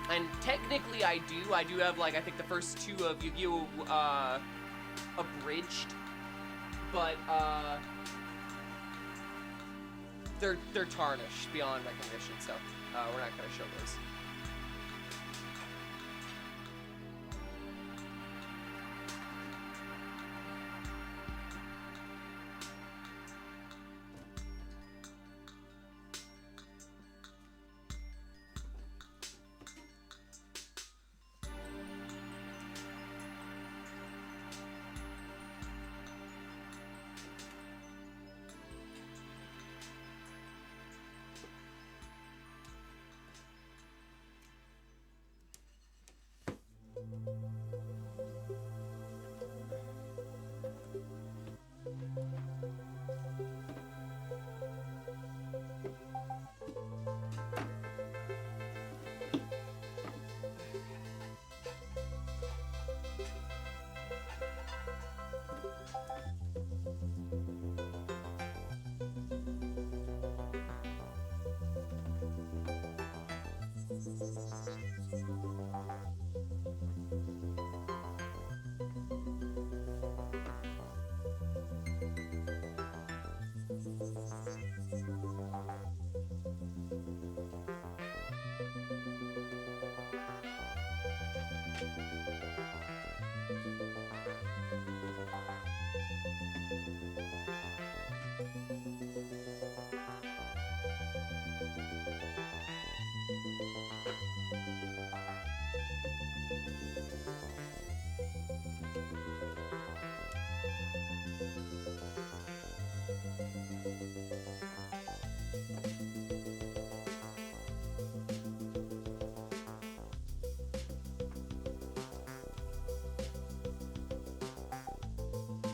and technically I do. I do have, like, I think the first 2 of Yu-Gi-Oh! Abridged, but they're tarnished beyond recognition, so we're not gonna show those.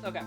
Okay.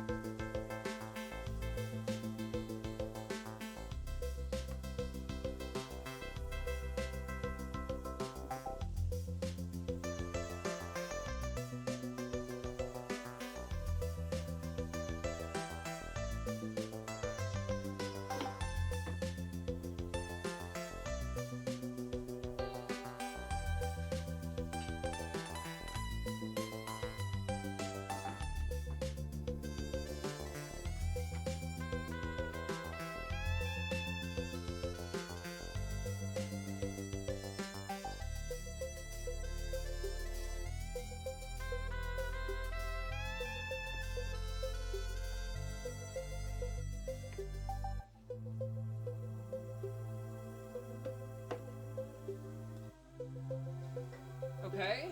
Okay.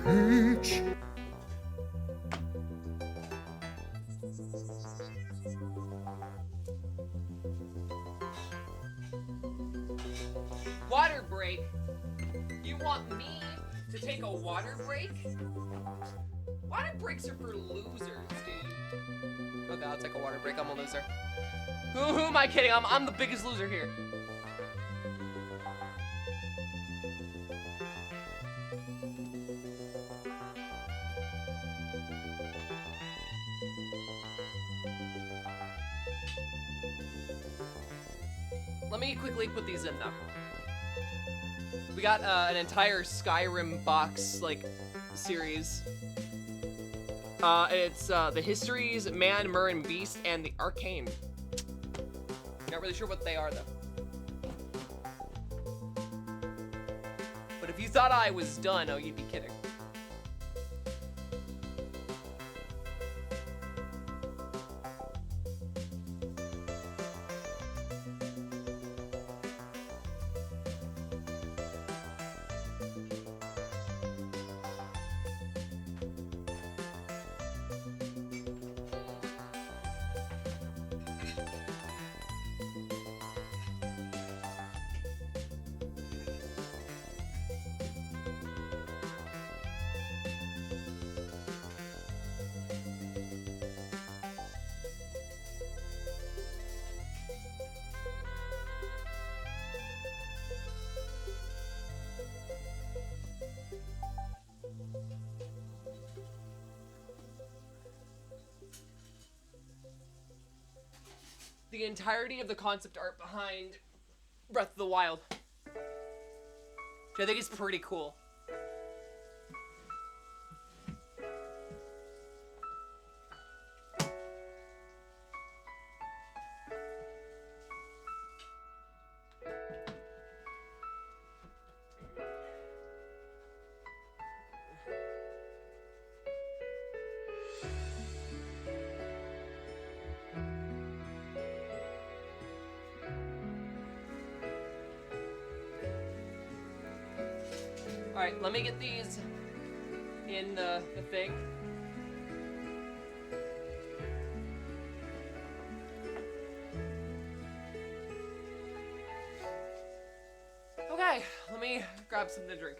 Peach. Water break. You want me to take a water break? Water breaks are for losers, dude. Okay, I'll take a water break. I'm a loser. Who am I kidding? I'm the biggest loser here. Let me quickly put these in now. We got an entire Skyrim box, like, series. It's the Histories, Man, Mer, and Beast, and the Arcane. Not really sure what they are, though. But if you thought I was done, oh, you'd be kidding. The entirety of the concept art behind Breath of the Wild, which I think is pretty cool. Alright, let me get these in the thing. Okay, let me grab something to drink.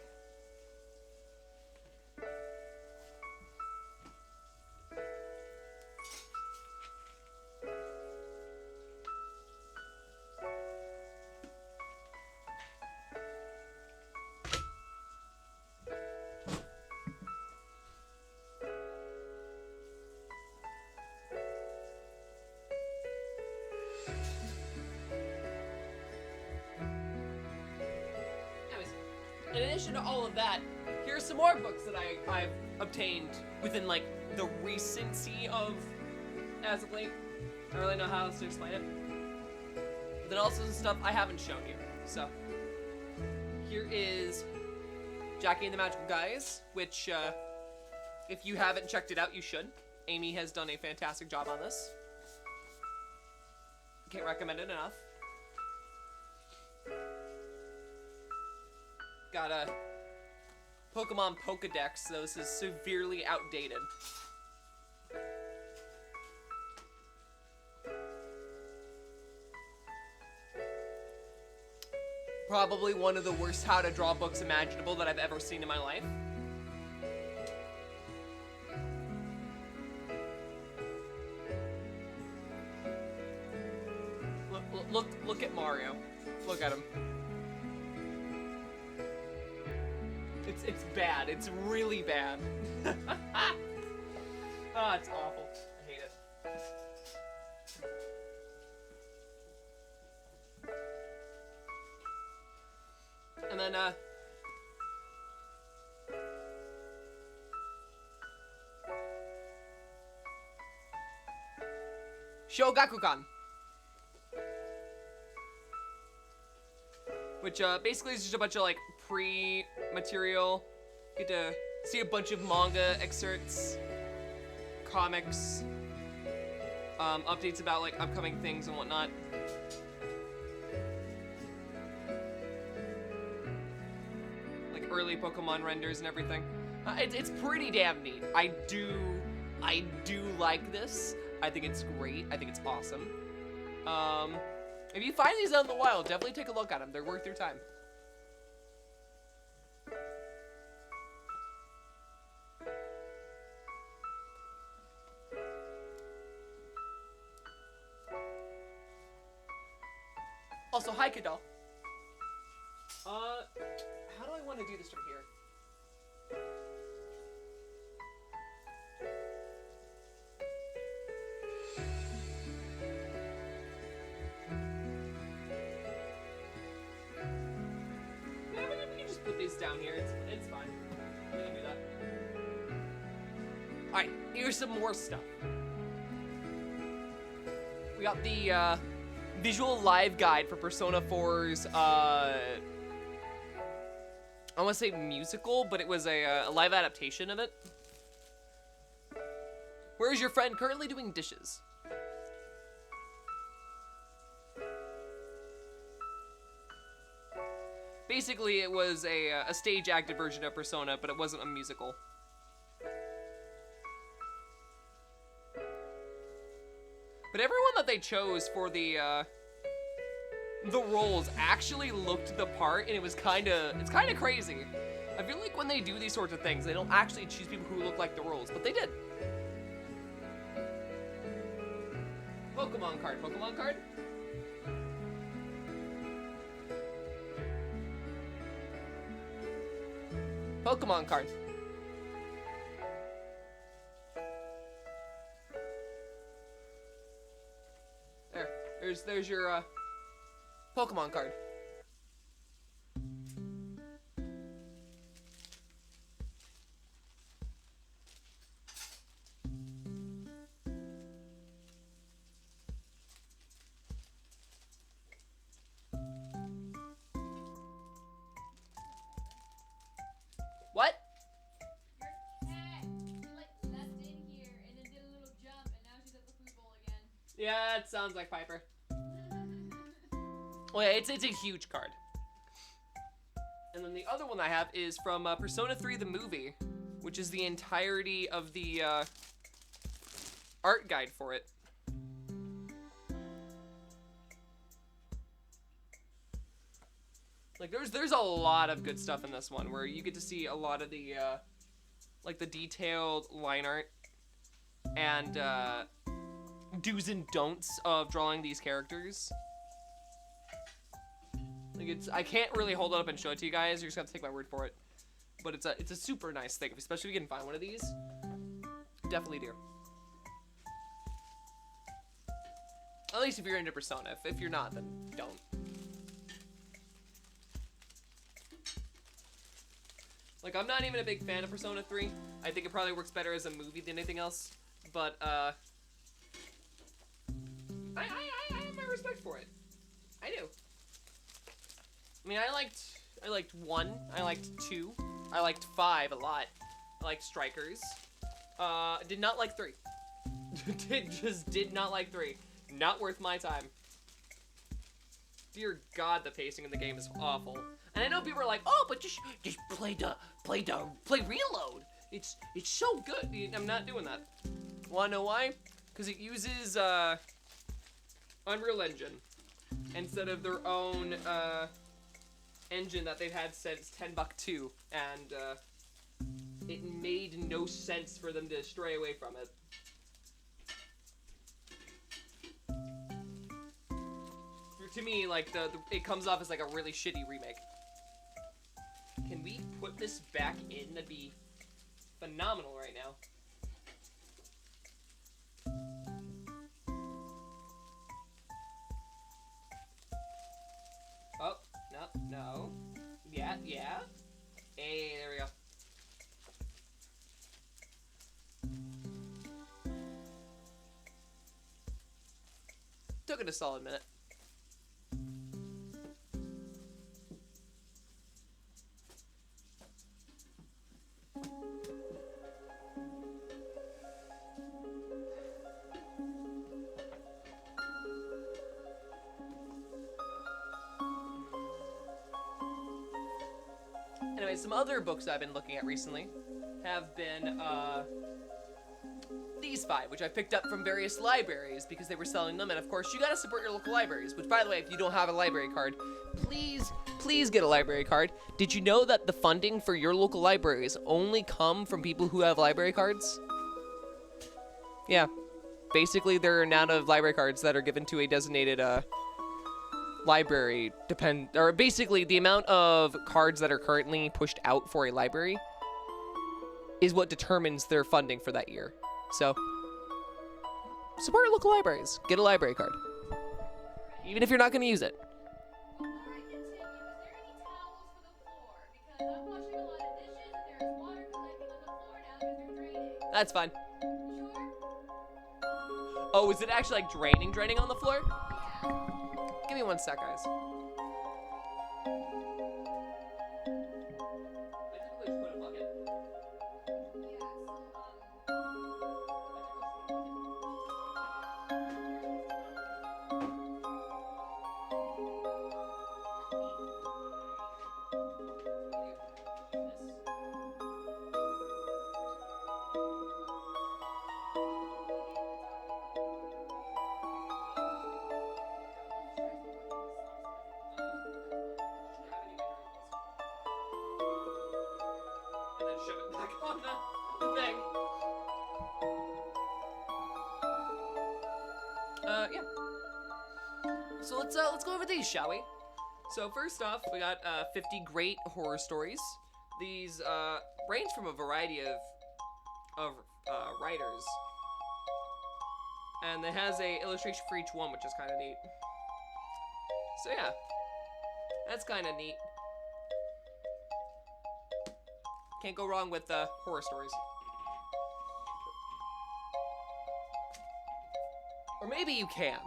In addition to all of that, here are some more books that I've obtained within, like, the recency of as of late. I don't really know how else to explain it. But then also some stuff I haven't shown you. So, here is Jackie and the Magical Guys, which, if you haven't checked it out, you should. Amy has done a fantastic job on this. Can't recommend it enough. Got a Pokemon Pokedex, though this is severely outdated. Probably one of the worst how to draw books imaginable that I've ever seen in my life. Look at Mario. Look at him. It's bad. It's really bad. Oh, it's awful. I hate it. And then, Shogakukan. Which, basically is just a bunch of, like, pre-material. You get to see a bunch of manga excerpts, comics, updates about, like, upcoming things and whatnot. Like, early Pokemon renders and everything. It's pretty damn neat. I do like this. I think it's great. I think it's awesome. If you find these out in the wild, definitely take a look at them. They're worth your time. Also, hi, Kadal. How do I want to do this from here? Yeah, we can just put these down here. It's fine. We can do that. Alright, here's some more stuff. We got the, visual live guide for Persona 4's, I want to say musical, but it was a live adaptation of it. Where is your friend currently doing dishes? Basically, it was a stage-acted version of Persona, but it wasn't a musical. But everyone that they chose for the roles actually looked the part, and it's kind of crazy. I feel like when they do these sorts of things, they don't actually choose people who look like the roles, but they did. Pokemon card. Pokemon card. There's your Pokemon card. What? Yeah, it sounds like Piper. Oh yeah, it's a huge card. And then the other one I have is from Persona 3 the movie, which is the entirety of the art guide for it. Like there's a lot of good stuff in this one where you get to see a lot of the like the detailed line art and do's and don'ts of drawing these characters. Like I can't really hold it up and show it to you guys. You're just gonna have to take my word for it. But it's a super nice thing, especially if you can find one of these. Definitely do. At least if you're into Persona. If you're not, then don't. Like, I'm not even a big fan of Persona 3. I think it probably works better as a movie than anything else. But, I have my respect for it. I do. I mean, I liked 1, I liked 2, I liked 5 a lot. I liked Strikers. Did not like 3. Just did not like 3. Not worth my time. Dear God, the pacing in the game is awful. And I know people are like, oh, but just play Reload. It's so good. I'm not doing that. Wanna know why? Because it uses Unreal Engine instead of their own engine that they've had since 10.2, and it made no sense for them to stray away from it. To me, like, it comes off as like a really shitty remake. Can we put this back in? That'd be phenomenal right now. Oh, no. Yeah. Hey, there we go. Took it a solid minute. Anyway, some other books I've been looking at recently have been these 5, which I picked up from various libraries because they were selling them, and of course you gotta support your local libraries, which, by the way, if you don't have a library card, please get a library card. Did you know that the funding for your local libraries only come from people who have library cards? Yeah. Basically, there are an amount of library cards that are given to a designated library or basically the amount of cards that are currently pushed out for a library is what determines their funding for that year. So, support your local libraries. Get a library card. Even if you're not going to use it. That's fine. Oh, is it actually like draining on the floor? Give me 1 sec, guys. Shove it back on the thing. Yeah. So let's go over these, shall we? So first off, we got 50 great horror stories. These range from a variety of writers, and it has a illustration for each one, which is kind of neat. So yeah, that's kind of neat. Can't go wrong with horror stories. Or maybe you can.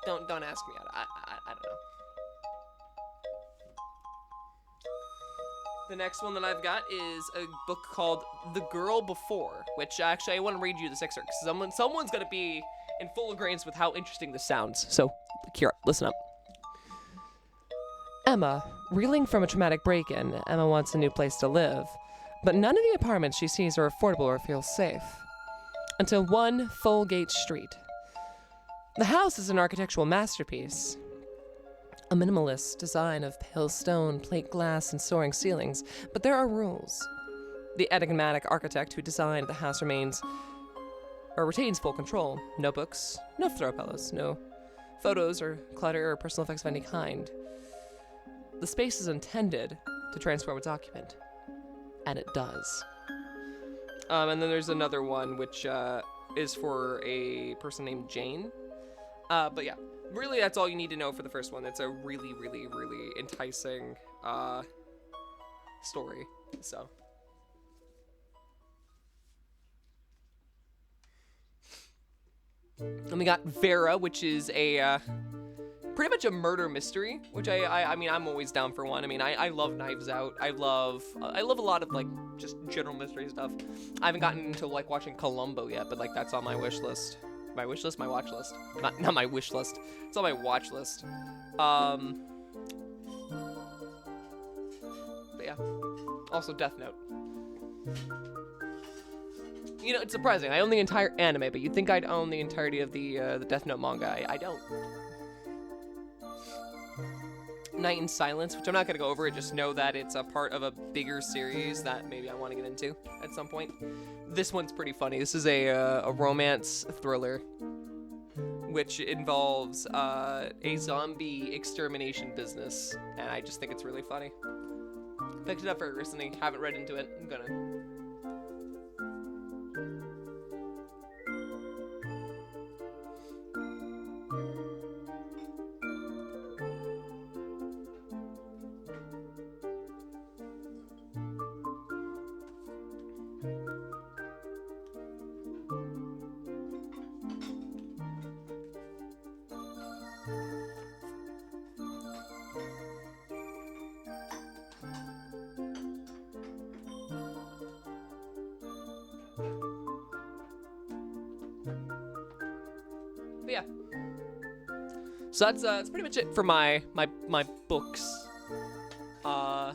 Don't ask me. I don't know. The next one that I've got is a book called The Girl Before, which actually I want to read you this excerpt because someone's gonna be in full agreement with how interesting this sounds. So, here, listen up. Emma, reeling from a traumatic break-in, Emma wants a new place to live, but none of the apartments she sees are affordable or feel safe. Until one Folgate Street. The house is an architectural masterpiece. A minimalist design of pale stone, plate glass, and soaring ceilings, but there are rules. The enigmatic architect who designed the house retains full control. No books, no throw pillows, no photos or clutter or personal effects of any kind. The space is intended to transform its occupant, and it does. And then there's another one which is for a person named Jane. But yeah, really that's all you need to know for the first one. It's a really, really, really enticing story. So. And we got Vera, which is a pretty much a murder mystery, which I mean, I'm always down for one. I mean, I love Knives Out. I love a lot of like just general mystery stuff. I haven't gotten into like watching Columbo yet, but like that's on my wish list. My wish list, my watch list. Not my wish list. It's on my watch list. But yeah. Also Death Note. You know, it's surprising. I own the entire anime, but you'd think I'd own the entirety of the Death Note manga. I don't. Night in Silence, which I'm not going to go over. Just know that it's a part of a bigger series that maybe I want to get into at some point. This one's pretty funny. This is a romance thriller, which involves a zombie extermination business, and I just think it's really funny. Picked it up very recently. Haven't read into it. I'm gonna. But yeah. So that's pretty much it for my books. I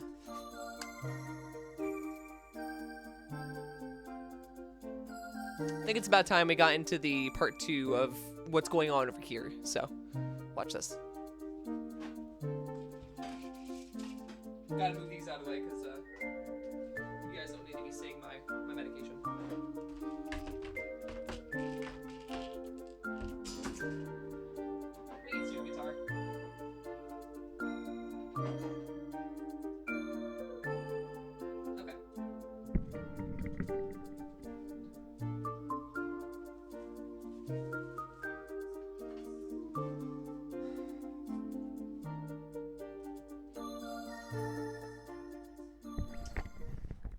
think it's about time we got into the part 2 of what's going on over here. So, watch this. Gotta move these out of the way because you guys don't need to be seeing my medication. Me, it's your guitar.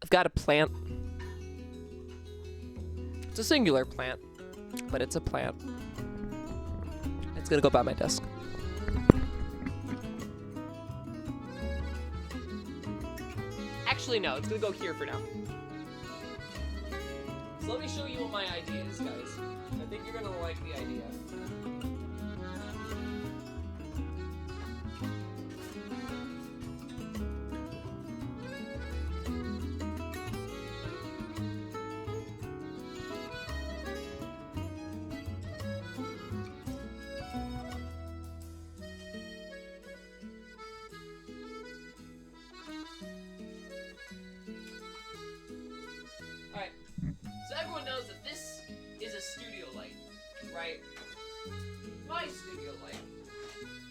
I've got a plant. It's a singular plant, but it's a plant. It's gonna go by my desk. Actually, no, it's gonna go here for now. So let me show you what my idea is, guys. I think you're gonna like the idea. Alright, so everyone knows that this is a studio light, right? My studio light.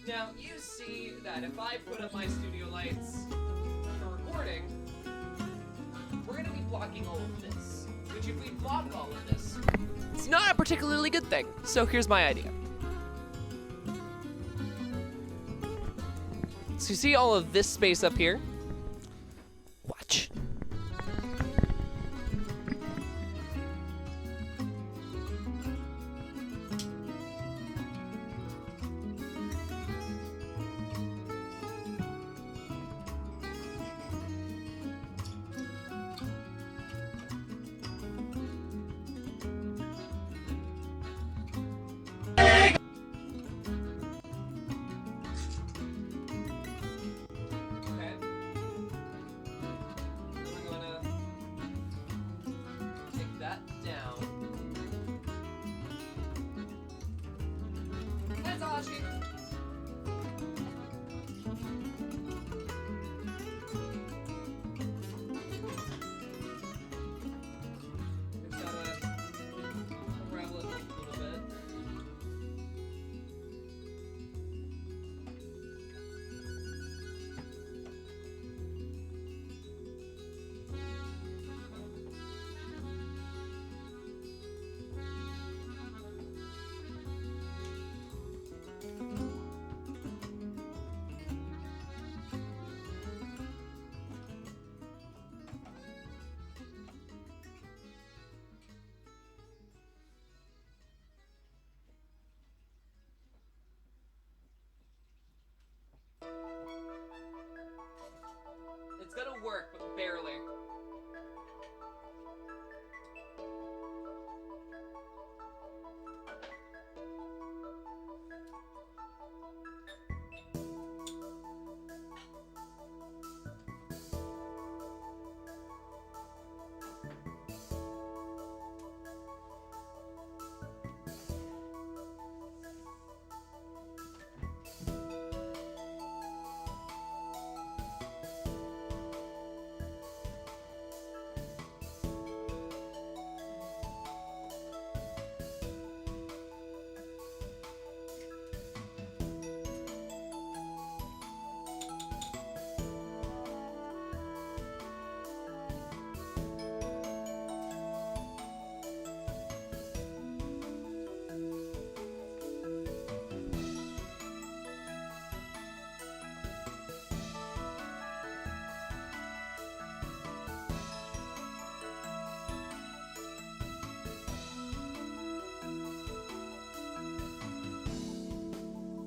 Now, you see that if I put up my studio lights for recording, we're gonna be blocking all of this. Which if we block all of this, it's not a particularly good thing. So here's my idea. So you see all of this space up here? Watch. Okay. Then I'm gonna take that down. That's all she. Just gotta unravel it a little bit. It's gonna work, but barely.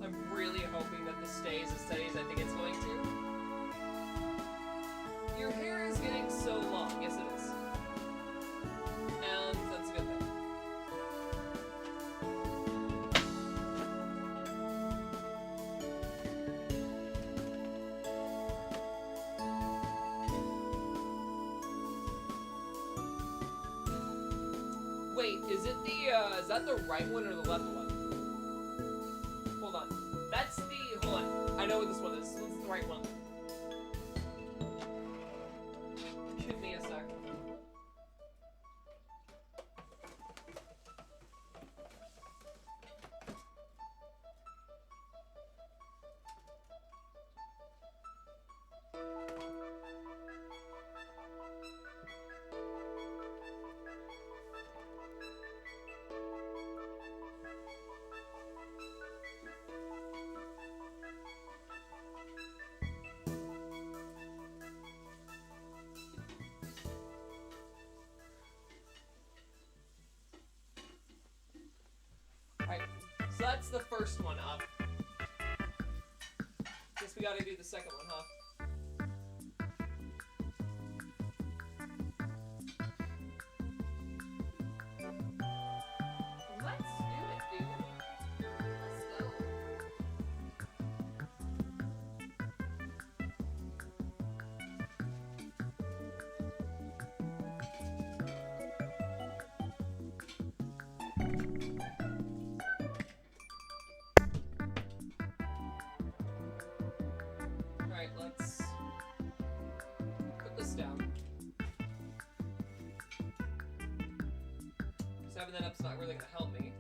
I'm really hoping that this stays as steady as I think it's going to. Your hair is getting so long, yes it is. And that's a good thing. Wait, is it is that the right one or the left one? Hold on. That's the, hold on. I know what this one is. This one's the right one. Give me a sec. first one up. Guess we gotta do the second one, huh? Let's do it, dude. Let's go. Alright, let's put this down. Because having that up's not really gonna help me.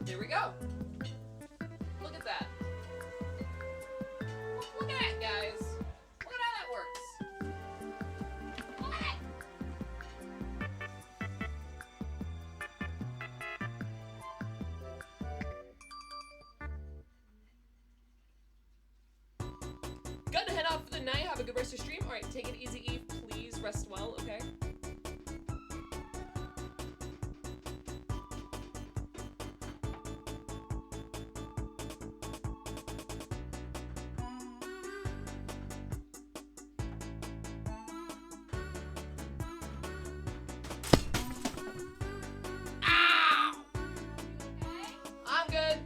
There we go. Look at that. Look at that, guys. Look at how that works. Look at it. Gonna head off for the night. Have a good rest of your stream. Alright, take it easy, Eve. Please rest well, okay? I'm good.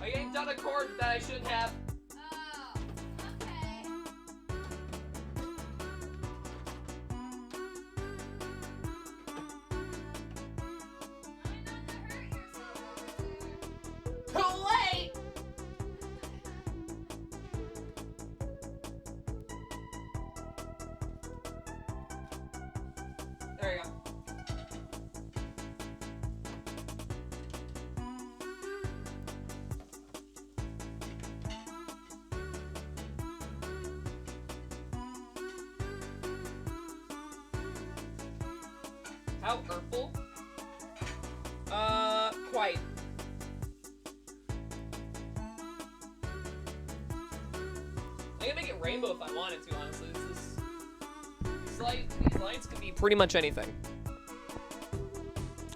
I yanked on a cord that I shouldn't have. Oh, okay. Too late! There you go. How purple? Quite. I can make it rainbow if I wanted to, honestly. These lights could be pretty much anything.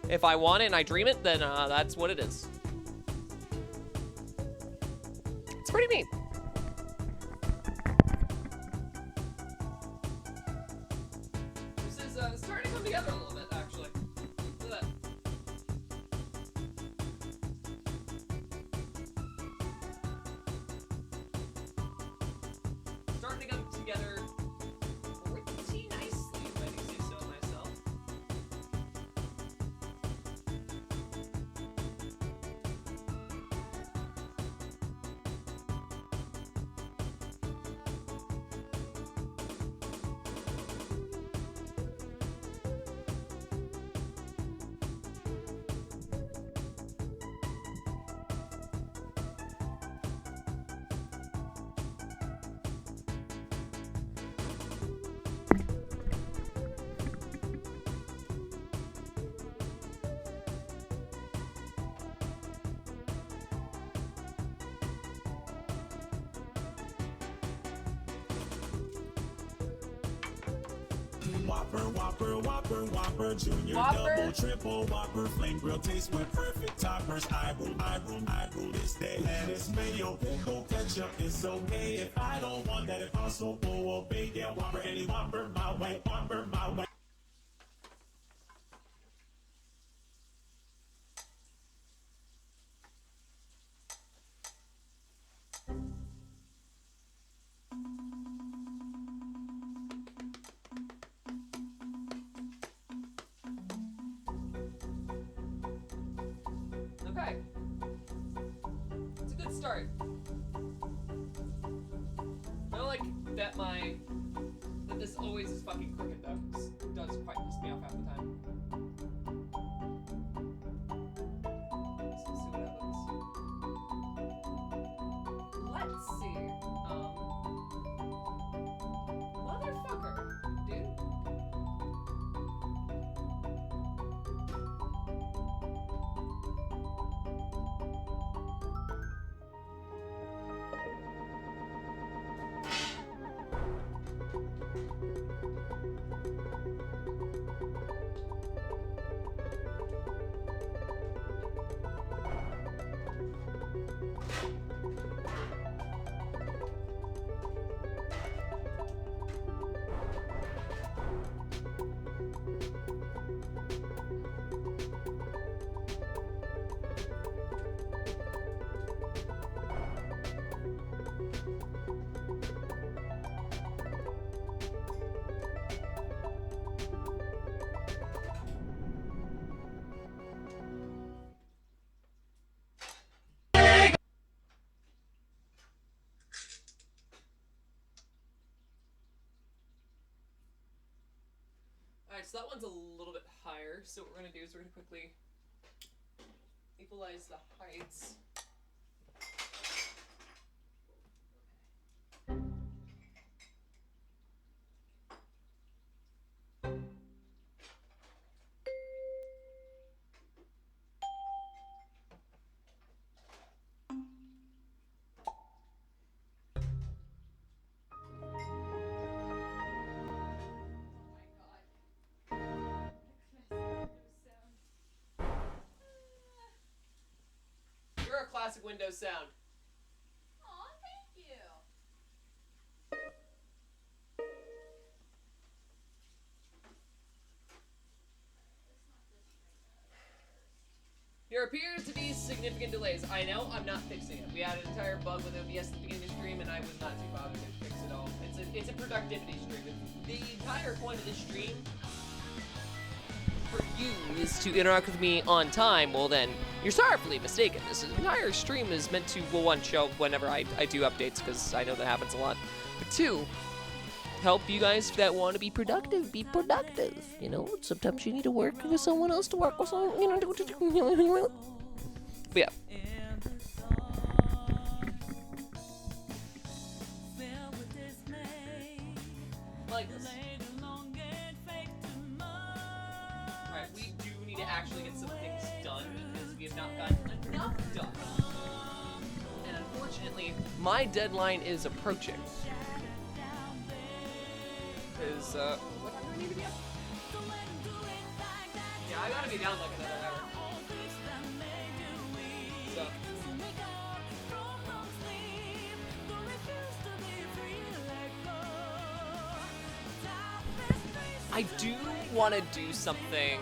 If I want it and I dream it, then that's what it is. It's pretty neat. This is starting to come together a little bit, actually. Look at that. Starting to come together pretty nicely, if I do say so myself. Whopper, Whopper, Whopper, Whopper, Junior, Whopper. Double, Triple, Whopper, Flame Grill taste with perfect toppers. I rule this day. Lettuce, mayo, pickle, ketchup, it's okay. If I don't want that, if also will obey. Yeah, Whopper, any Whopper, my way, Whopper, my way. Okay. It's a good start. I don't like that that this always is fucking crooked though. This does quite piss me off half the time. Let's see what happens. Let's see. Motherfucker, dude. Alright, so that one's a little bit higher. So what we're gonna do is we're gonna quickly equalize the heights. You're a classic Windows sound. Aw, thank you. There appears to be significant delays. I know, I'm not fixing it. We had an entire bug with OBS at the beginning of the stream, and I was not too bothered to fix it all. It's a productivity stream. The entire point of this stream for you is to interact with me on time. Well, then you're sorrowfully mistaken. This entire stream is meant to, well, one, show whenever I do updates, because I know that happens a lot. But two, help you guys that want to be productive. You know, sometimes you need to work with someone else to work with someone, you know. But yeah. Like this. Alright, we do need to actually get some things done because we have not gotten enough done. And unfortunately, my deadline is approaching. Because, what time do we need to be up? Yeah, I gotta be down like another hour. So. I do want to do something.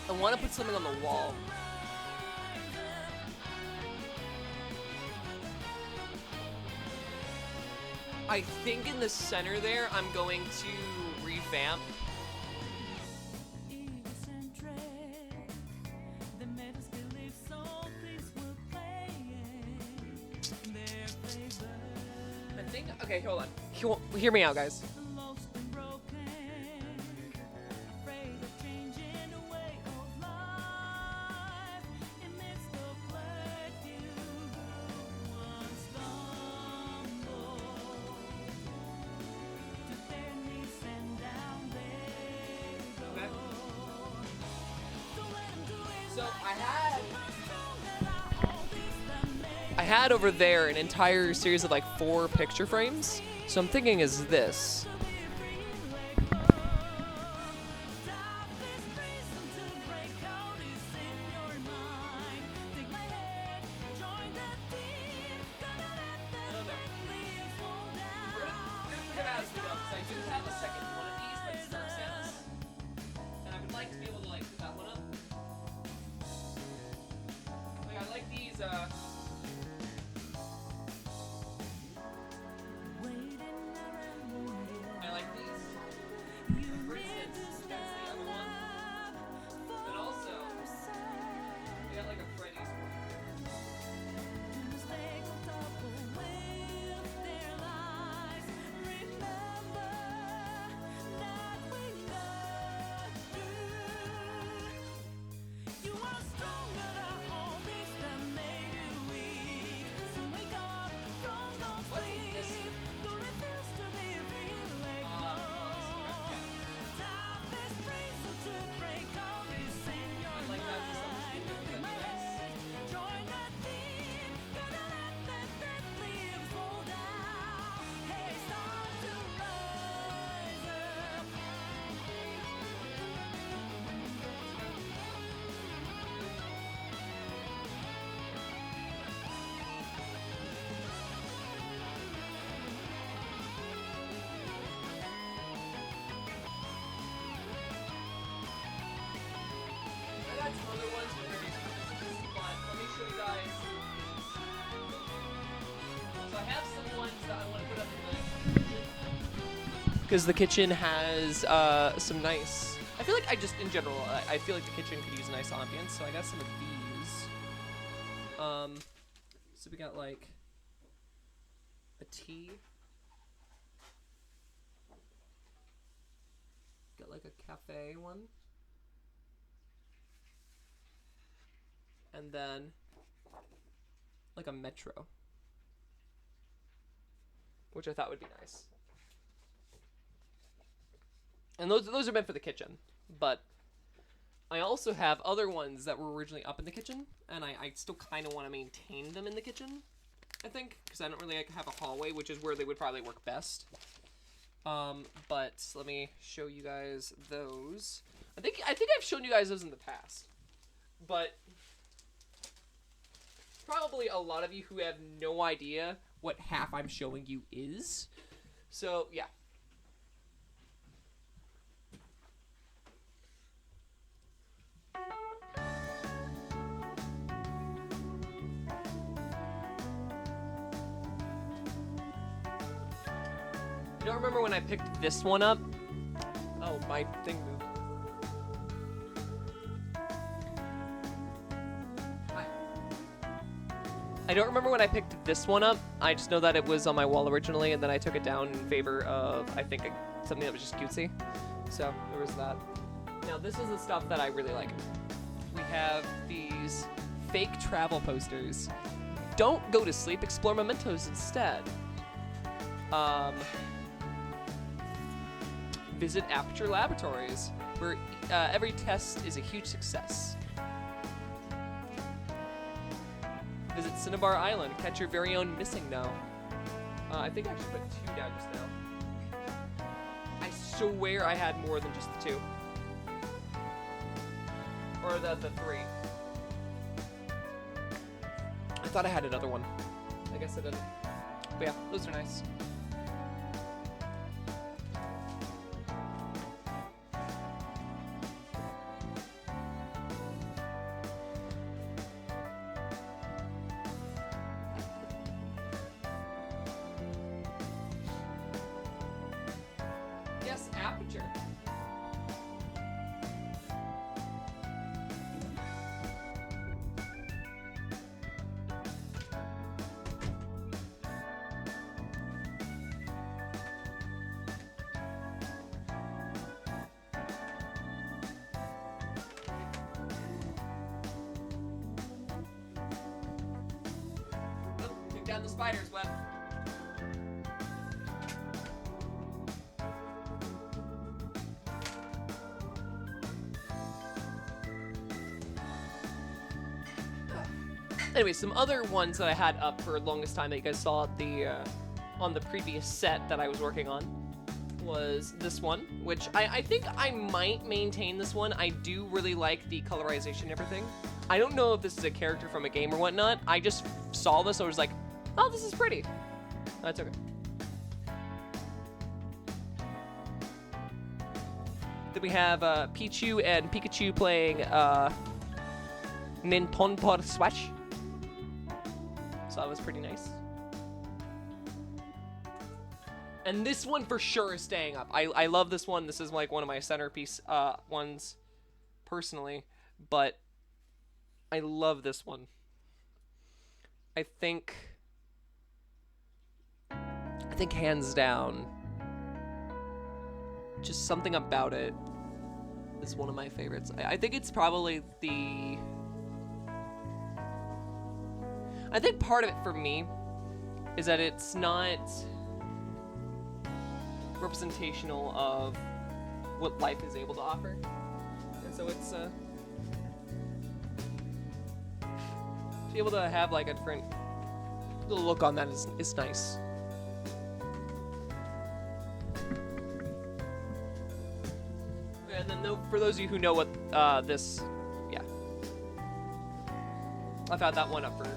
I want to put something on the wall. I think in the center there, I'm going to revamp. I think, okay, hold on. Hear me out, guys. had over there an entire series of like 4 picture frames. So I'm thinking is this. Because the kitchen has some nice. I feel like in general, I feel like the kitchen could use a nice ambience. So I got some of these. So we got like a tea. Got like a cafe one. And then like a metro, which I thought would be nice. And those are meant for the kitchen, but I also have other ones that were originally up in the kitchen, and I still kind of want to maintain them in the kitchen, I think, because I don't really have a hallway, which is where they would probably work best. But let me show you guys those. I think I've shown you guys those in the past, but probably a lot of you who have no idea what half I'm showing you is. So yeah. I don't remember when I picked this one up. Oh, my thing moved. Hi. I don't remember when I picked this one up. I just know that it was on my wall originally, and then I took it down in favor of, I think, something that was just cutesy. So, there was that. Now, this is the stuff that I really like. We have these fake travel posters. Don't go to sleep, explore mementos instead. Visit Aperture Laboratories, where every test is a huge success. Visit Cinnabar Island, catch your very own missing no. I think I actually put 2 down just now. I swear I had more than just the 2. Or the 3. I thought I had another one. I guess I didn't. But yeah, those are nice. Yes, Aperture. Oh, take down the spider's web. Anyway, some other ones that I had up for the longest time that you guys saw at the on the previous set that I was working on was this one, which I think I might maintain this one. I do really like the colorization and everything. I don't know if this is a character from a game or whatnot. I just saw this, I was like, oh, this is pretty. That's okay. Then we have Pichu and Pikachu playing Nintendo Switch. So that was pretty nice. And this one for sure is staying up. I love this one. This is like one of my centerpiece ones personally, but I love this one. I think hands down, just something about it is one of my favorites. I think it's probably I think part of it for me is that it's not representational of what life is able to offer, and so it's to be able to have like a different little look on that is nice. And then for those of you who know what this, yeah, I've had that one up for years.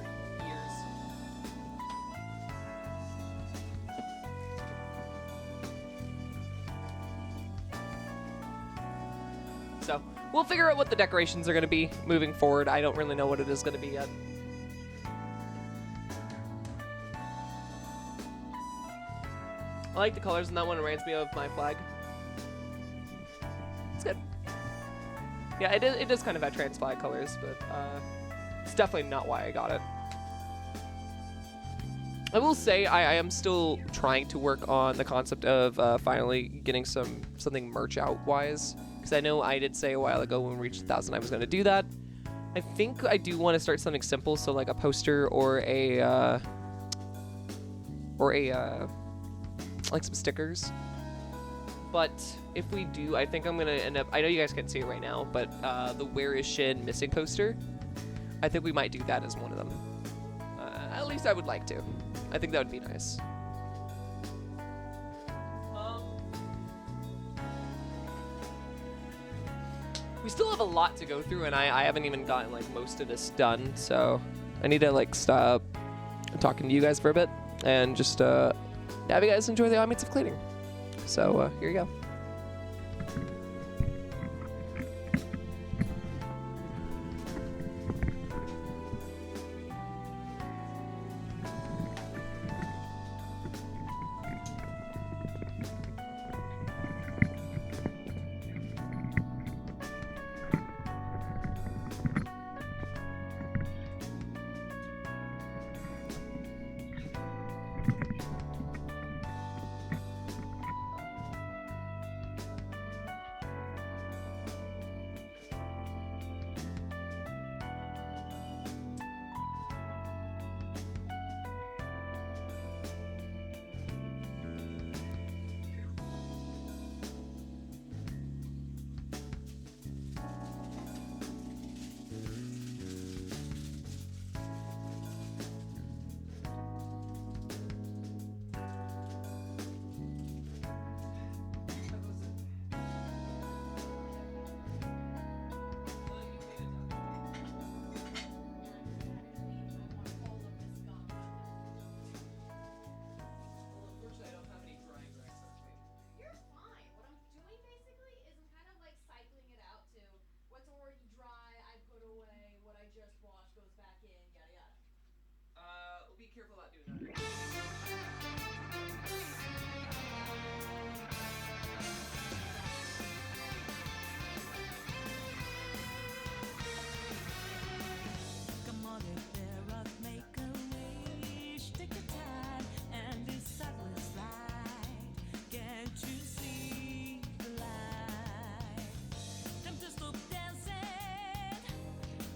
So we'll figure out what the decorations are going to be moving forward. I don't really know what it is going to be yet. I like the colors, and that one reminds me of my flag. It's good. Yeah, it does kind of have trans flag colors, but it's definitely not why I got it. I will say I am still trying to work on the concept of finally getting something merch out wise, because I know I did say a while ago when we reached 1,000 I was going to do that. I think I do want to start something simple, so like a poster or a like some stickers. But if we do, I think I'm gonna end up, I know you guys can't see it right now, but the Where Is Shin missing poster, I think we might do that as one of them. At least I would like to. I think that would be nice. We still have a lot to go through, and I haven't even gotten like most of this done, so I need to like stop talking to you guys for a bit and just have you guys enjoy the ambience of cleaning. So here you go.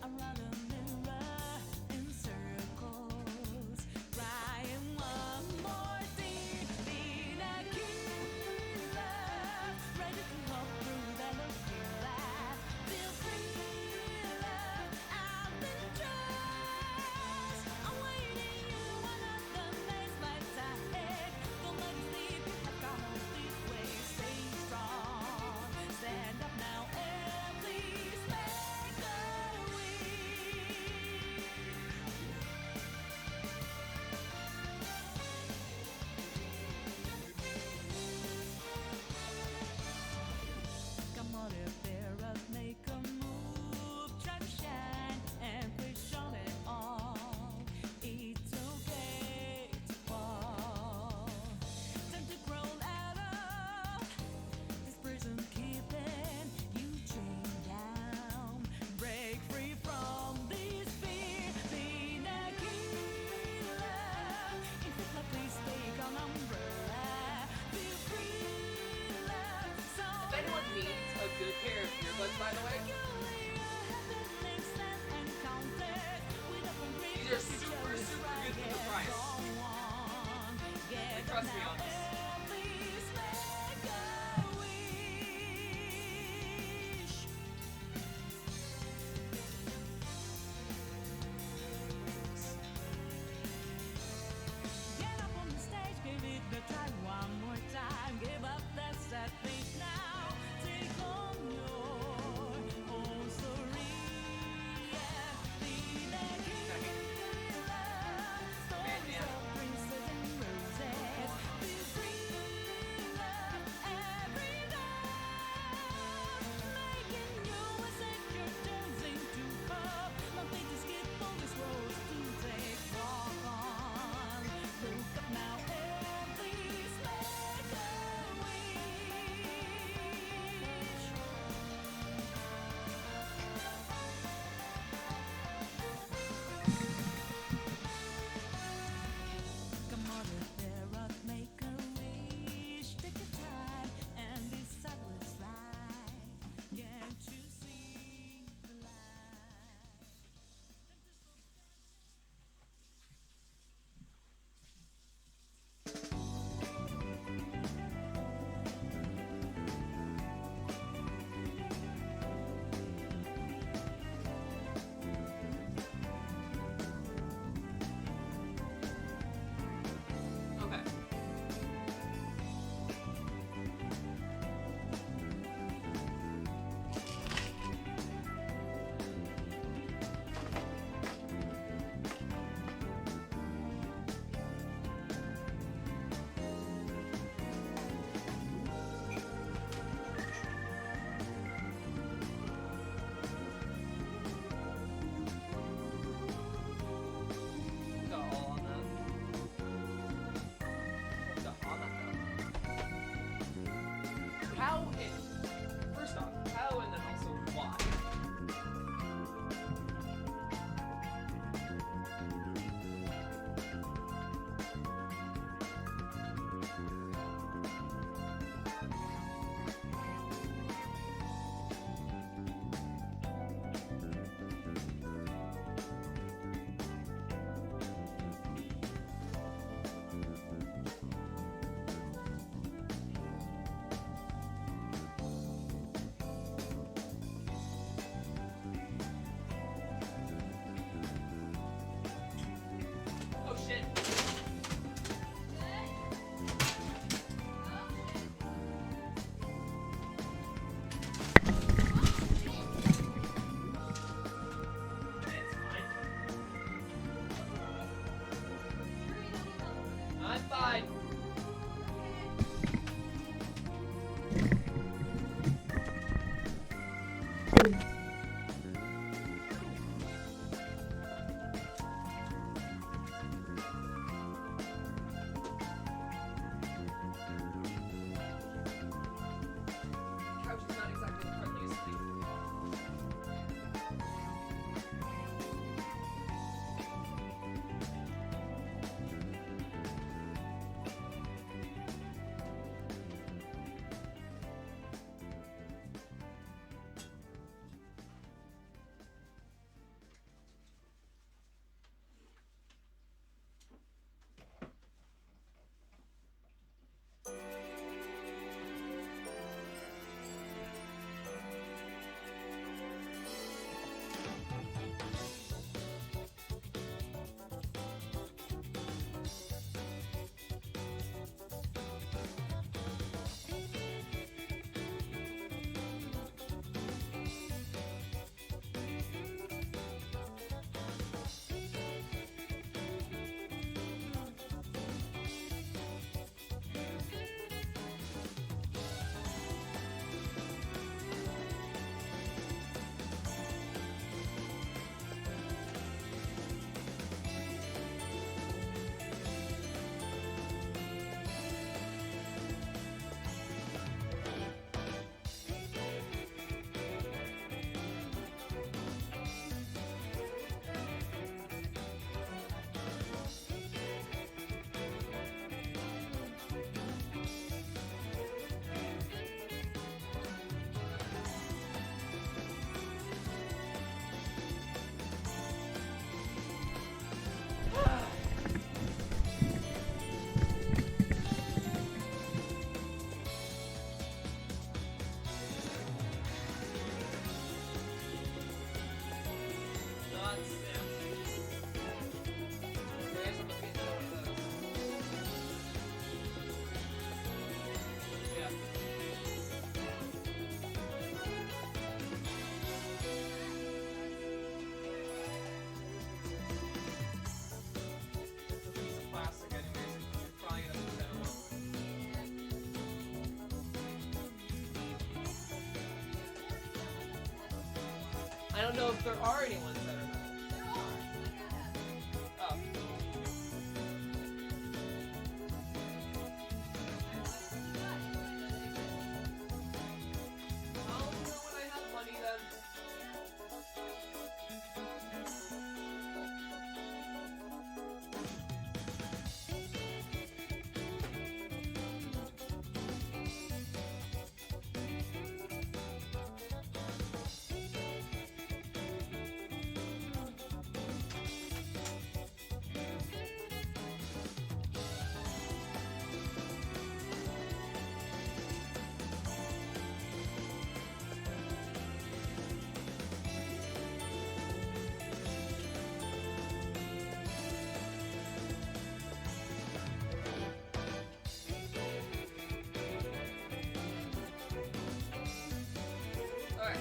Around a mirror in circles, crying. those, by the way. These are super, super good for the price. Trust me on this. Get up on the stage, give it a try one more time. Give up that sad face now. Take on your I don't know if there are any ones that are metal. Oh. I'll know when I have money then. Alright.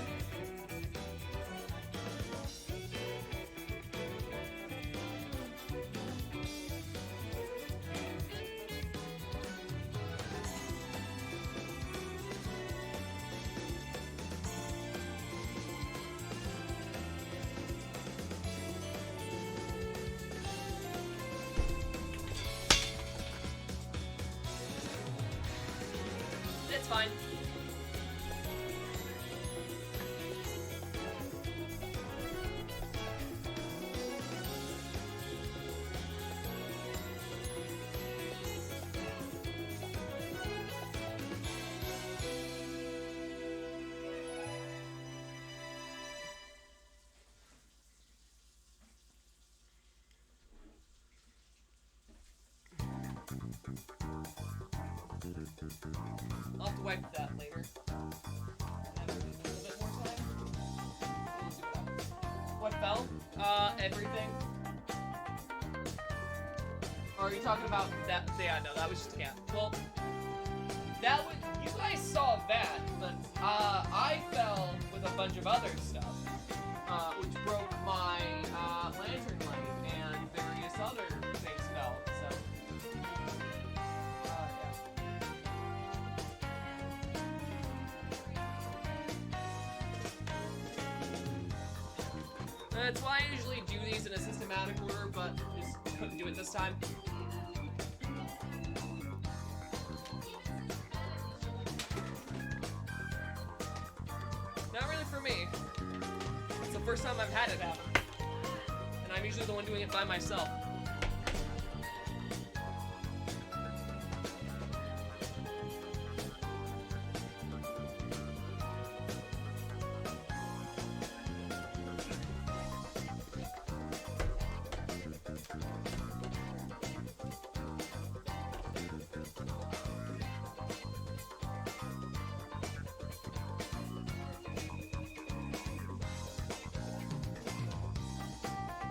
It's fine. I'll have to wipe that later. Have a little bit more time. We'll see what happens. What fell? Everything. Or are you talking about that? Yeah, no, that was just a cat. Well, that was, you guys saw that, but I fell with a bunch of other stuff, which broke my lantern light and various other things fell. So, yeah. That's why I usually do these in a systematic order, but just couldn't do it this time. Not really for me. It's the first time I've had it happen. And I'm usually the one doing it by myself.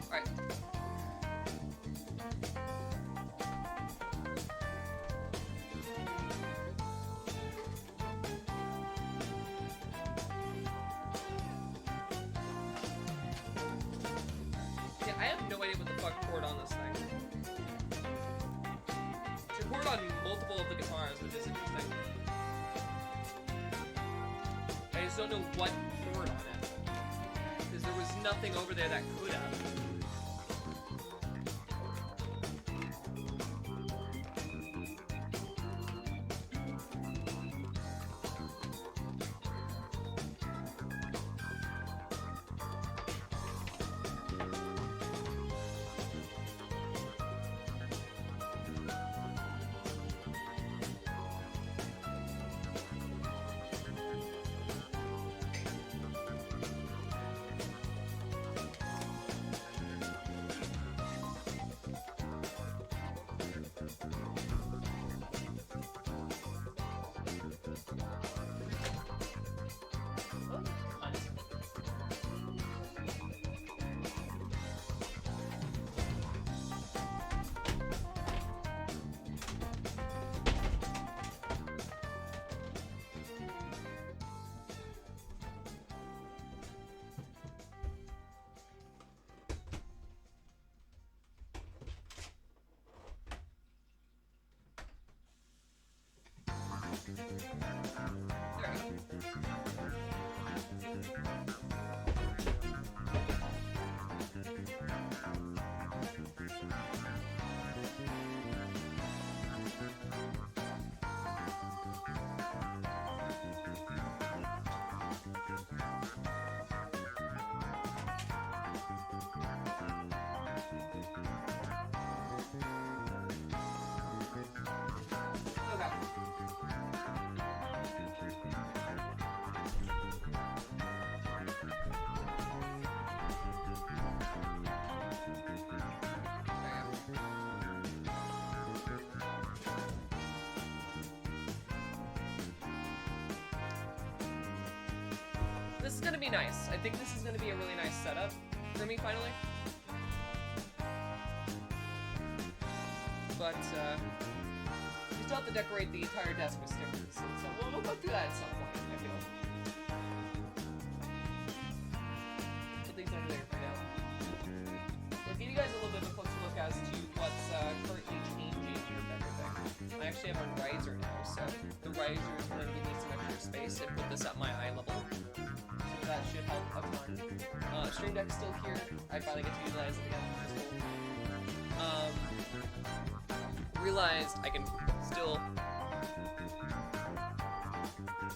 Alright. Yeah, I have no idea what the fuck chord on this thing. It's a chord on multiple of the guitars, which is interesting. I just don't know what chord on it. Because there was nothing over there that could have. be nice. I think this is gonna be a really nice setup for me finally. But you still have to decorate the entire desk with stickers, and so we'll go through that at some point, I feel. Put these over there for now. We'll give you guys a little bit of a closer look as to what's currently changing with everything. I actually have a riser now, so the riser is going to give me some extra space and put this at my eye level. So that should help a ton. Stream Deck's still here. I finally get to utilize it again. Realized I can still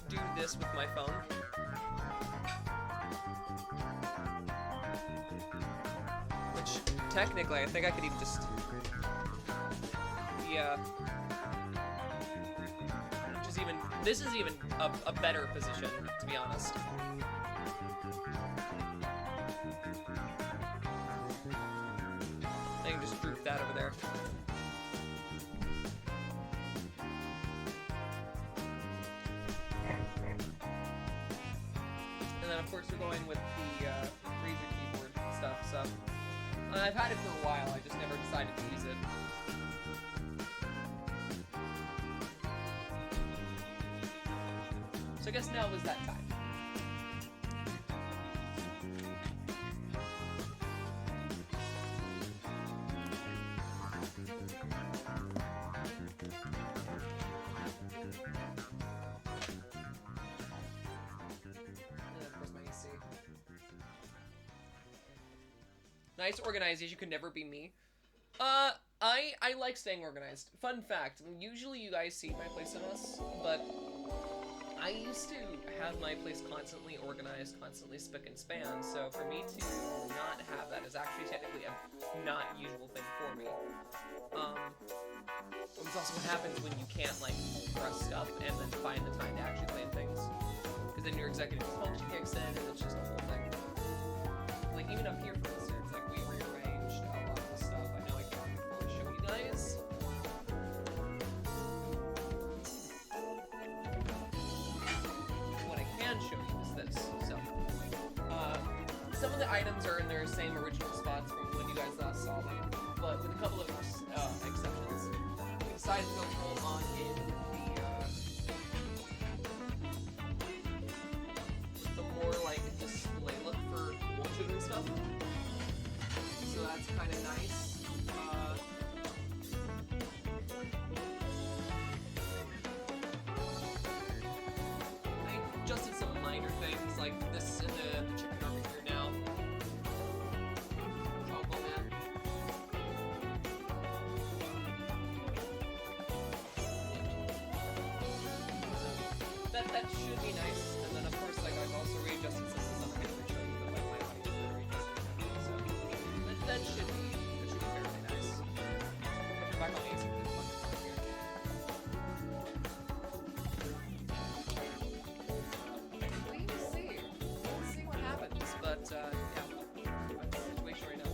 do this with my phone. Which, technically, I think I could even just... Yeah. Which is even... This is even a better position, to be honest. I can just droop that over there. And then of course we're going with the Razer keyboard stuff, so I've had it for a while, I just never decided to use it. So I guess now was that time. Nice organization could never be me. I like staying organized. Fun fact, usually you guys see my place in us, but I used to have my place constantly organized, constantly spick and span, so for me to not have that is actually technically a not usual thing for me. It's also what happens when you can't, like, press stuff and then find the time to actually plan things. Because then your executive function kicks in and it's just a whole thing. Like, even up here, for instance, like, we rearranged a lot of the stuff. I know I can't fully show you guys. What I can show you is this. So, some of the items are in their same original spots from when you guys last saw them, but with a couple of exceptions. We decided to go full on in the more like display look for mulches and stuff. So that's kind of nice. I adjusted some minor things like this in the chicken over here now. Choco man. That should be nice. And then of course, like I've also readjusted some of the stuff I didn't show you, but like my audio is readjusted. So that should be fairly nice. Put it back on the AC for this one here. We'll see what happens. But yeah, that's the situation right now.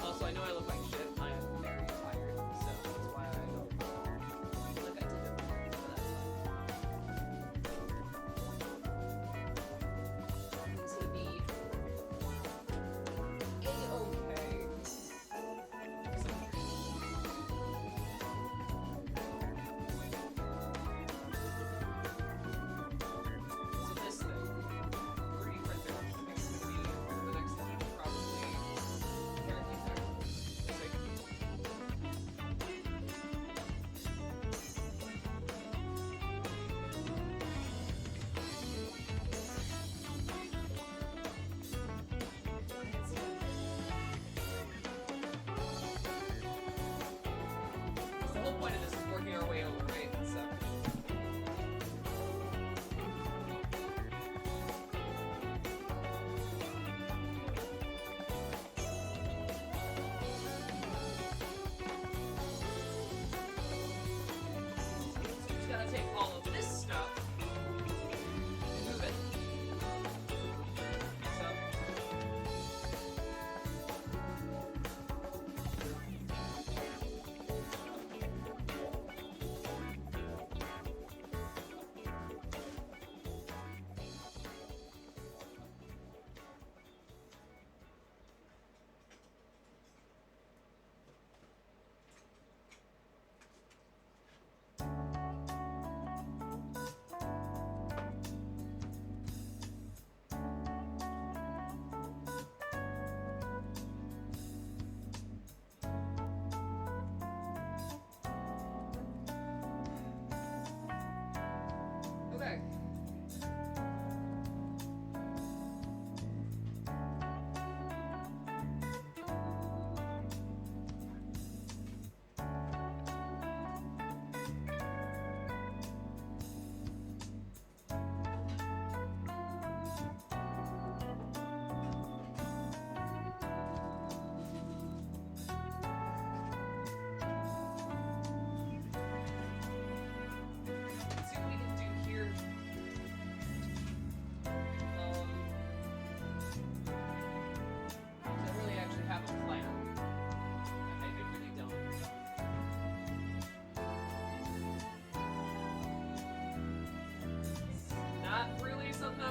Also, I know I look like shit. I am very tired, so that's why I don't look like I did it. But that's fine. Seems to be A-okay. So this thing, 3D printer, I think is going to be the next thing. Probably apparently the whole point of this is working our way over, right? So. So just gotta take all of this stuff and move it. So.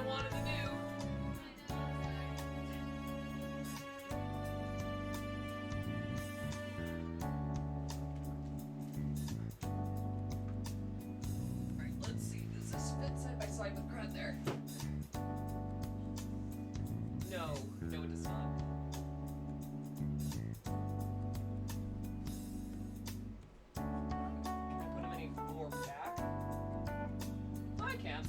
wanted to do. Alright, let's see. Does this fit side by side with Crad there? No, it does not. Can I put him any more back? I can.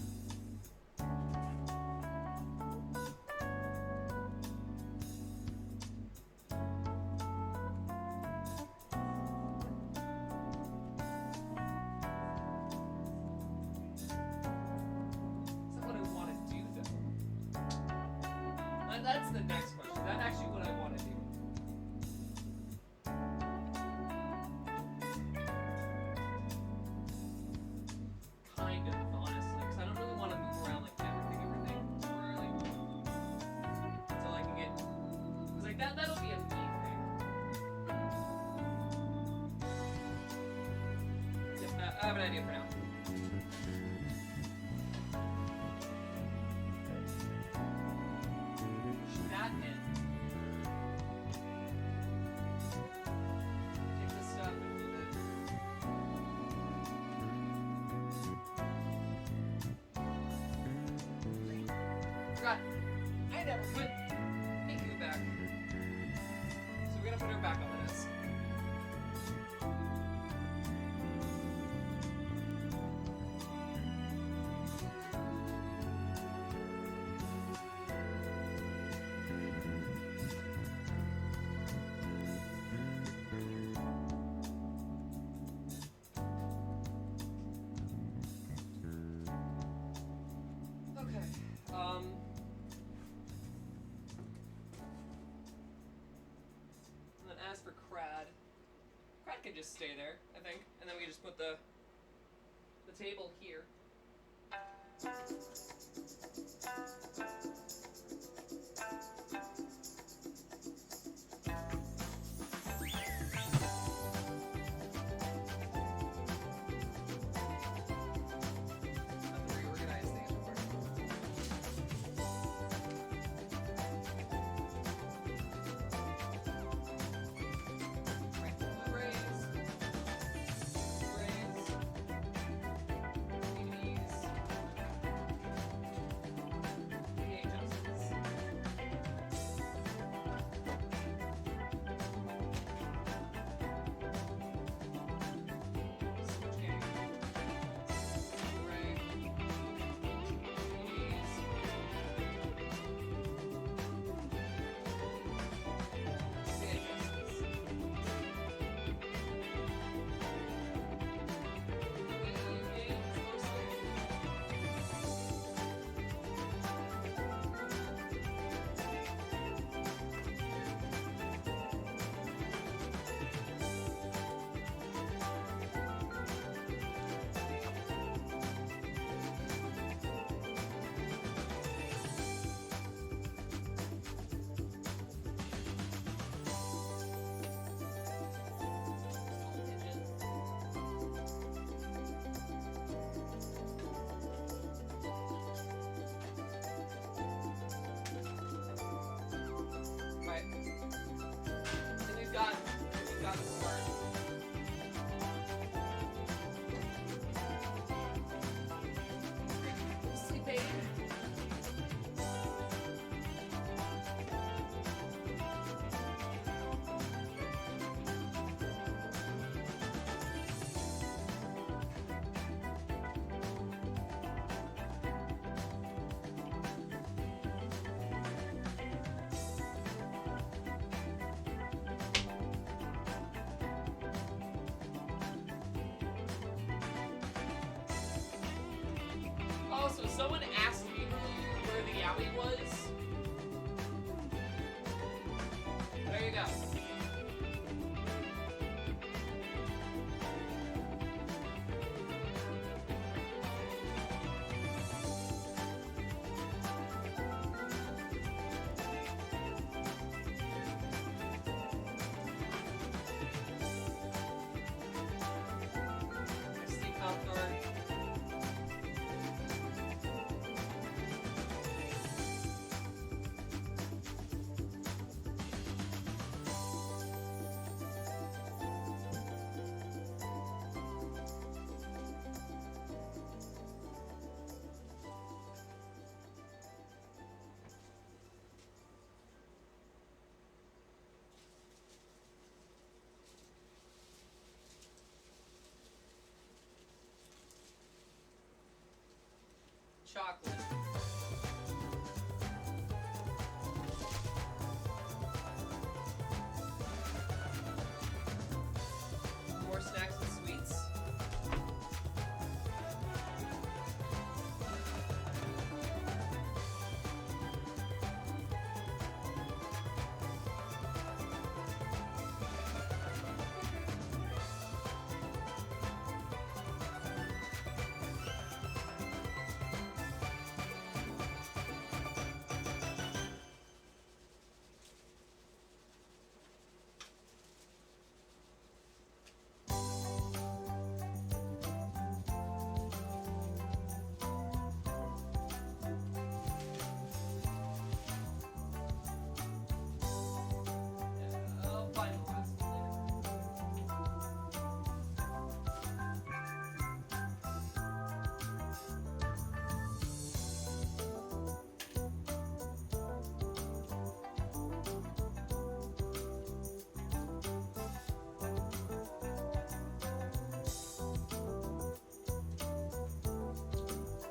Is that what I want to do, though? That's the next question. Is that actually what I want to do? Kind of, honestly, because I don't really want to move around like everything temporarily until I can get. Because like that'll be a me thing. Yep, I have an idea for now. That in. Take this stuff and move it. Forgot. I never put Miku back. So we're gonna put her back on the desk. Okay. And then as for Crad can just stay there, I think, and then we can just put the table here. Have to reorganize things real quick. Right, Blu-rays, DVDs, VHSs. Switching. Blu-ray, DVDs. VHSs. Video games mostly. Right. And we've got the start. Sleep aid. Also, someone asked me earlier where the alley was. There you go. Sleep outdoor. chocolate. More snacks and sweets. I'll find the rest later.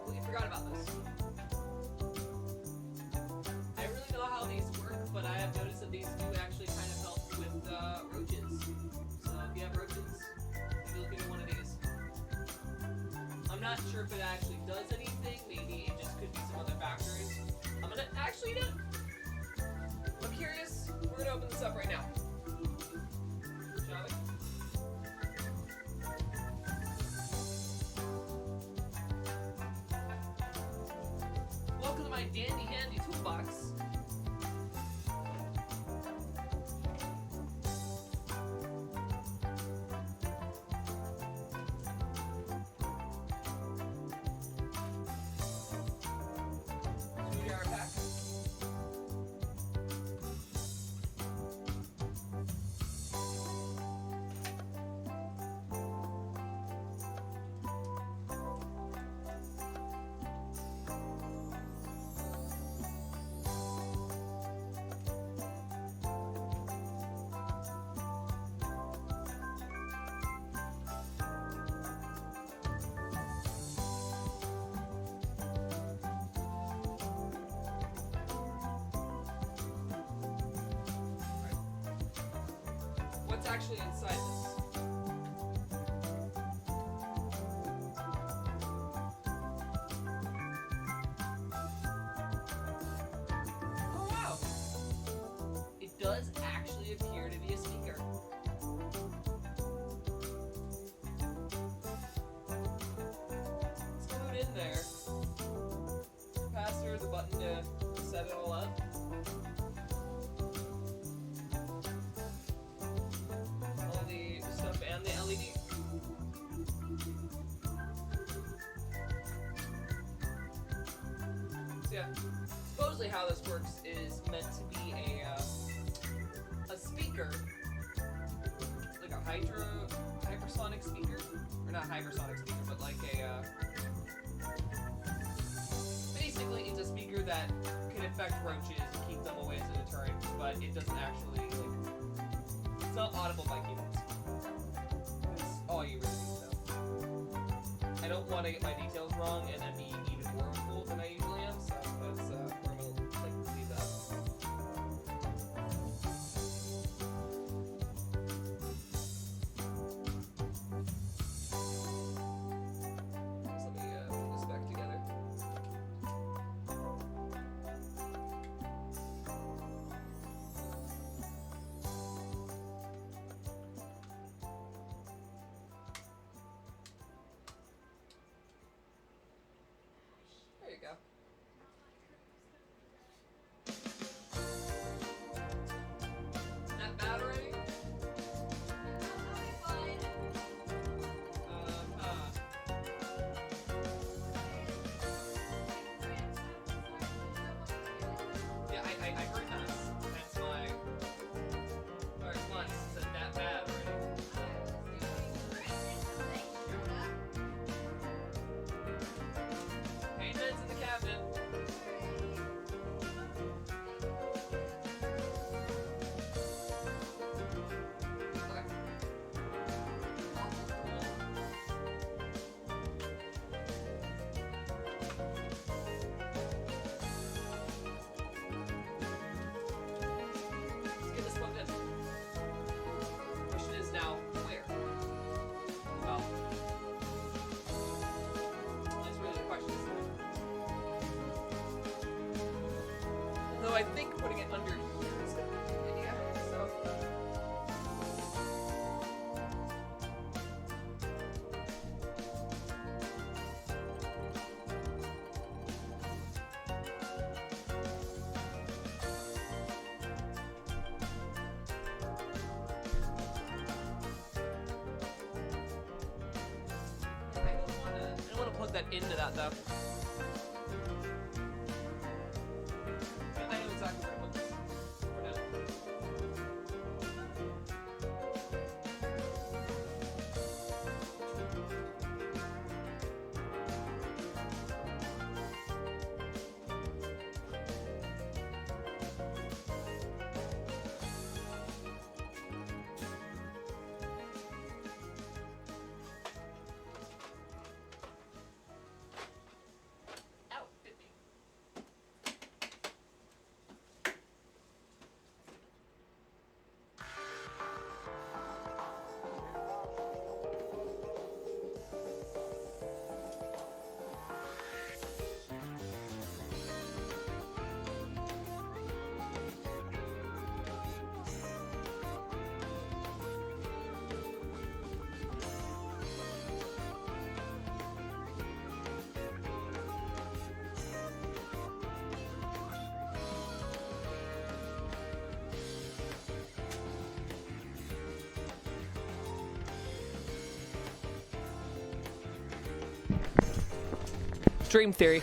We forgot about this. I don't really know how these work, but I have noticed that these do actually kind of help with roaches. So if you have roaches, maybe look into one of these. I'm not sure if it actually does anything. Maybe it just could be some other factors. I'm gonna actually no. I'm curious. We're gonna open this up right now. Shall we? Welcome to my dandy handy toolbox. Screwdriver pack. What's actually inside this? Oh wow! It does actually appear to be a speaker. Let's put it in there. Capacitor, the button to set it all up. All the stuff and the LED. So yeah, supposedly how this works is meant to be a speaker, like a hypersonic speaker, or not hypersonic speaker, but like a basically it's a speaker that can affect roaches and keep them away as a deterrent, but it doesn't actually it's not audible by humans. That's all you really need to know. I don't want to get my details wrong and then be even more fooled than I usually am, so that's where I'm gonna leave that. So let me put this back together. There you go. That battery. Yeah, I heard that. That's my response to that battery. Paint meds in the cabinet. I think putting it under here is a good idea. So. I don't want to plug that into that though. I know exactly where to put this for now. Ow, hit me. Stream theory.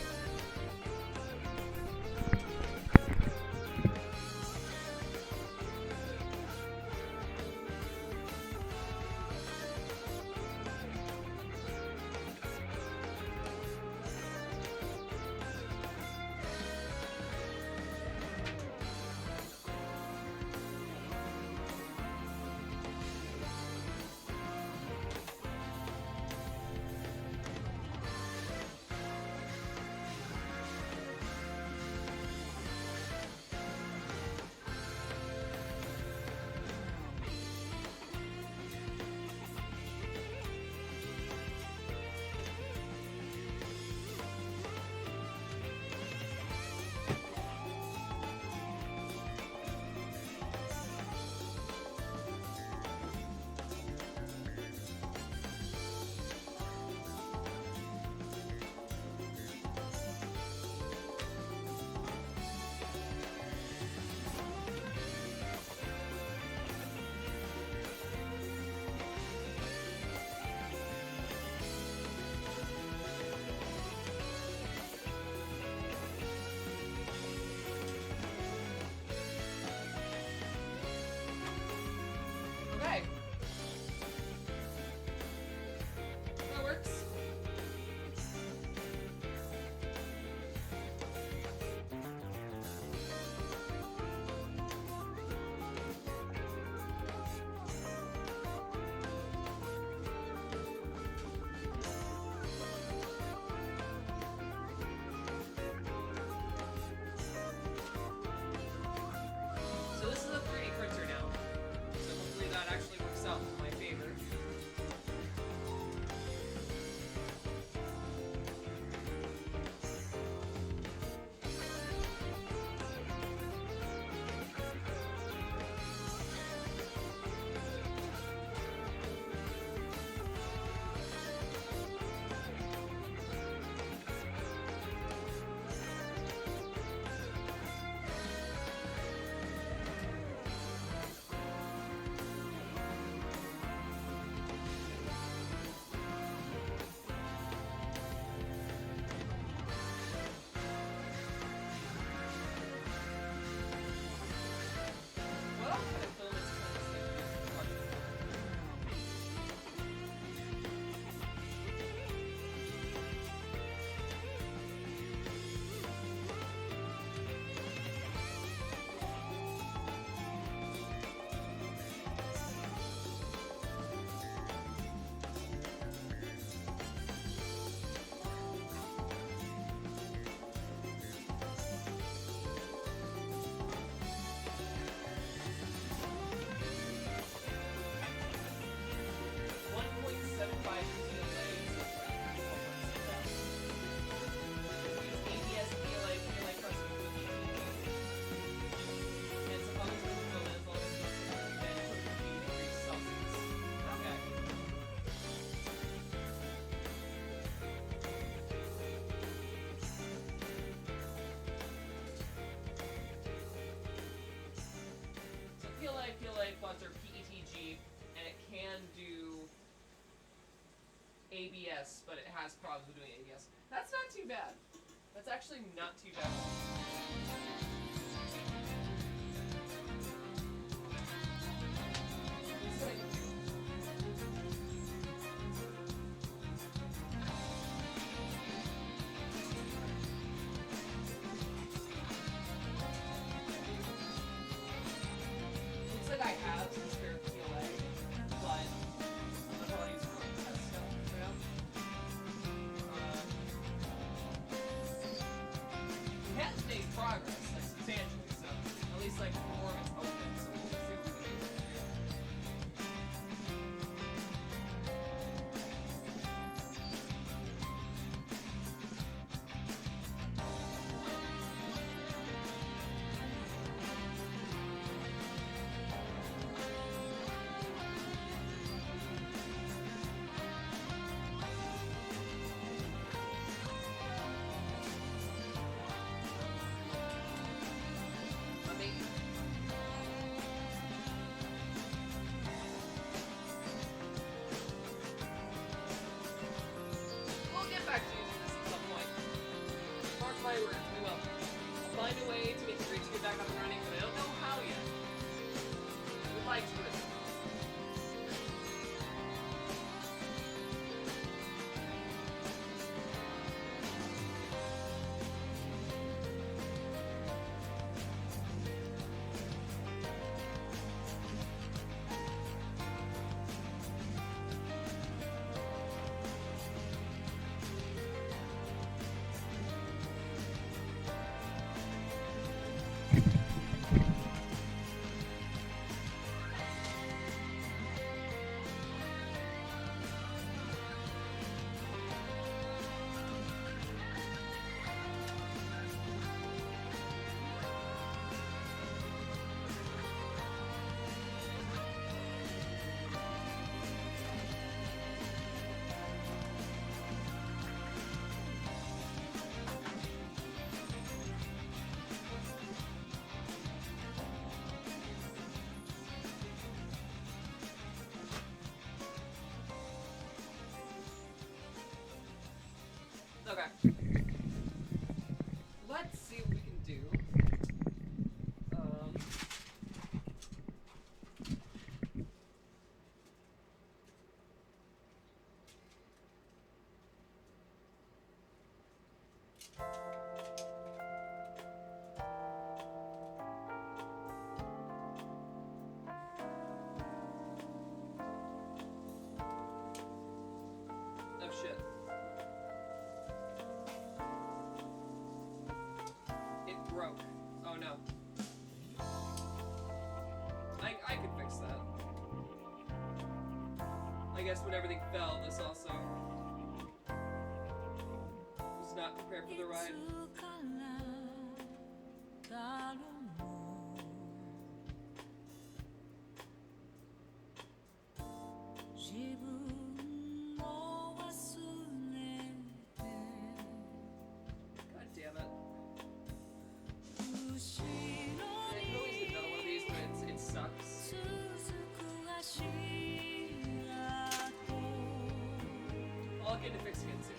ABS, but it has problems with doing ABS. That's not too bad. That's actually not too bad. Here's what I can do. Looks like I have some spare PLA, but I'm probably using it to test stuff, you know? We have made progress, like substantially, so at least like performance open, so we'll see what we can do. Amazing. We'll get back to using this at some point. Mark my words, we will. I'll find a way to make the Crix get back up and running, but I don't know how yet. I would like to do it. Okay. Let's see what we can do. Oh shit. It broke. Oh no. I could fix that. I guess when everything fell, this also was not prepared for the ride. God damn it. I can always do another one of these, but it sucks. I'll get to fixing it soon.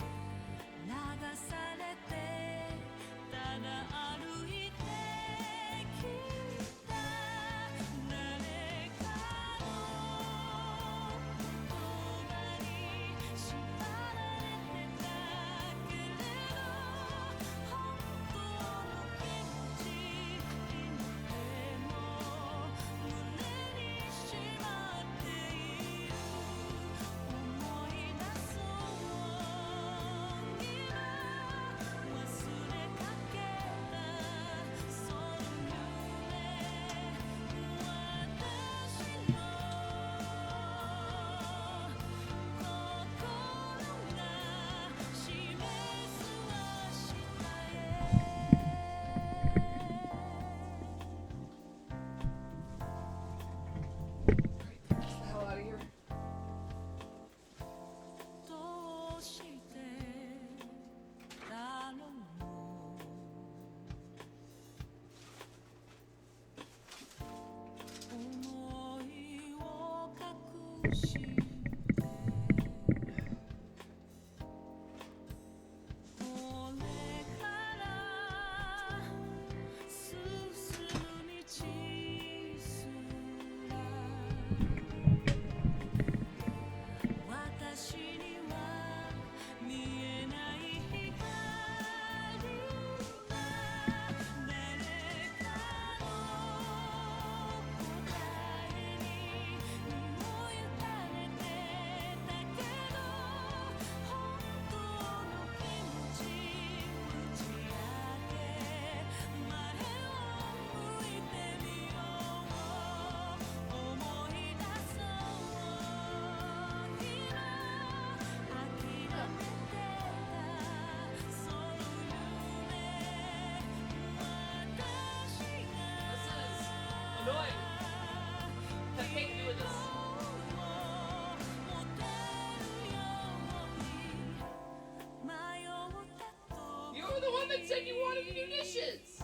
wanted to do dishes.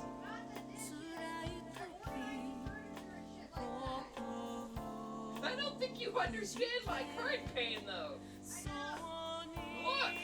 I don't think you understand my current pain, though. Look!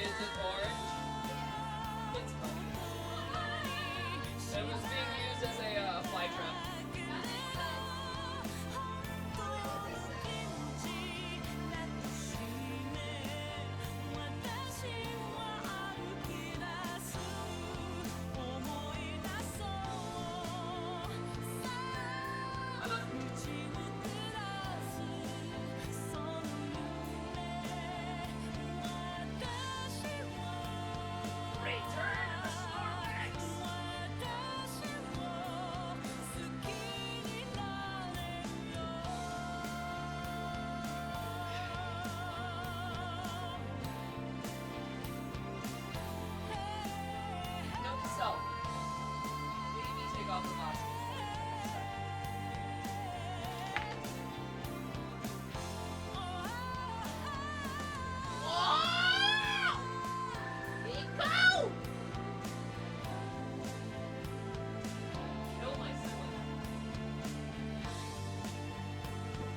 Is it orange? It's orange. It was being used as a fly trap. Note to self. Maybe take off the mask. Kill my sibling.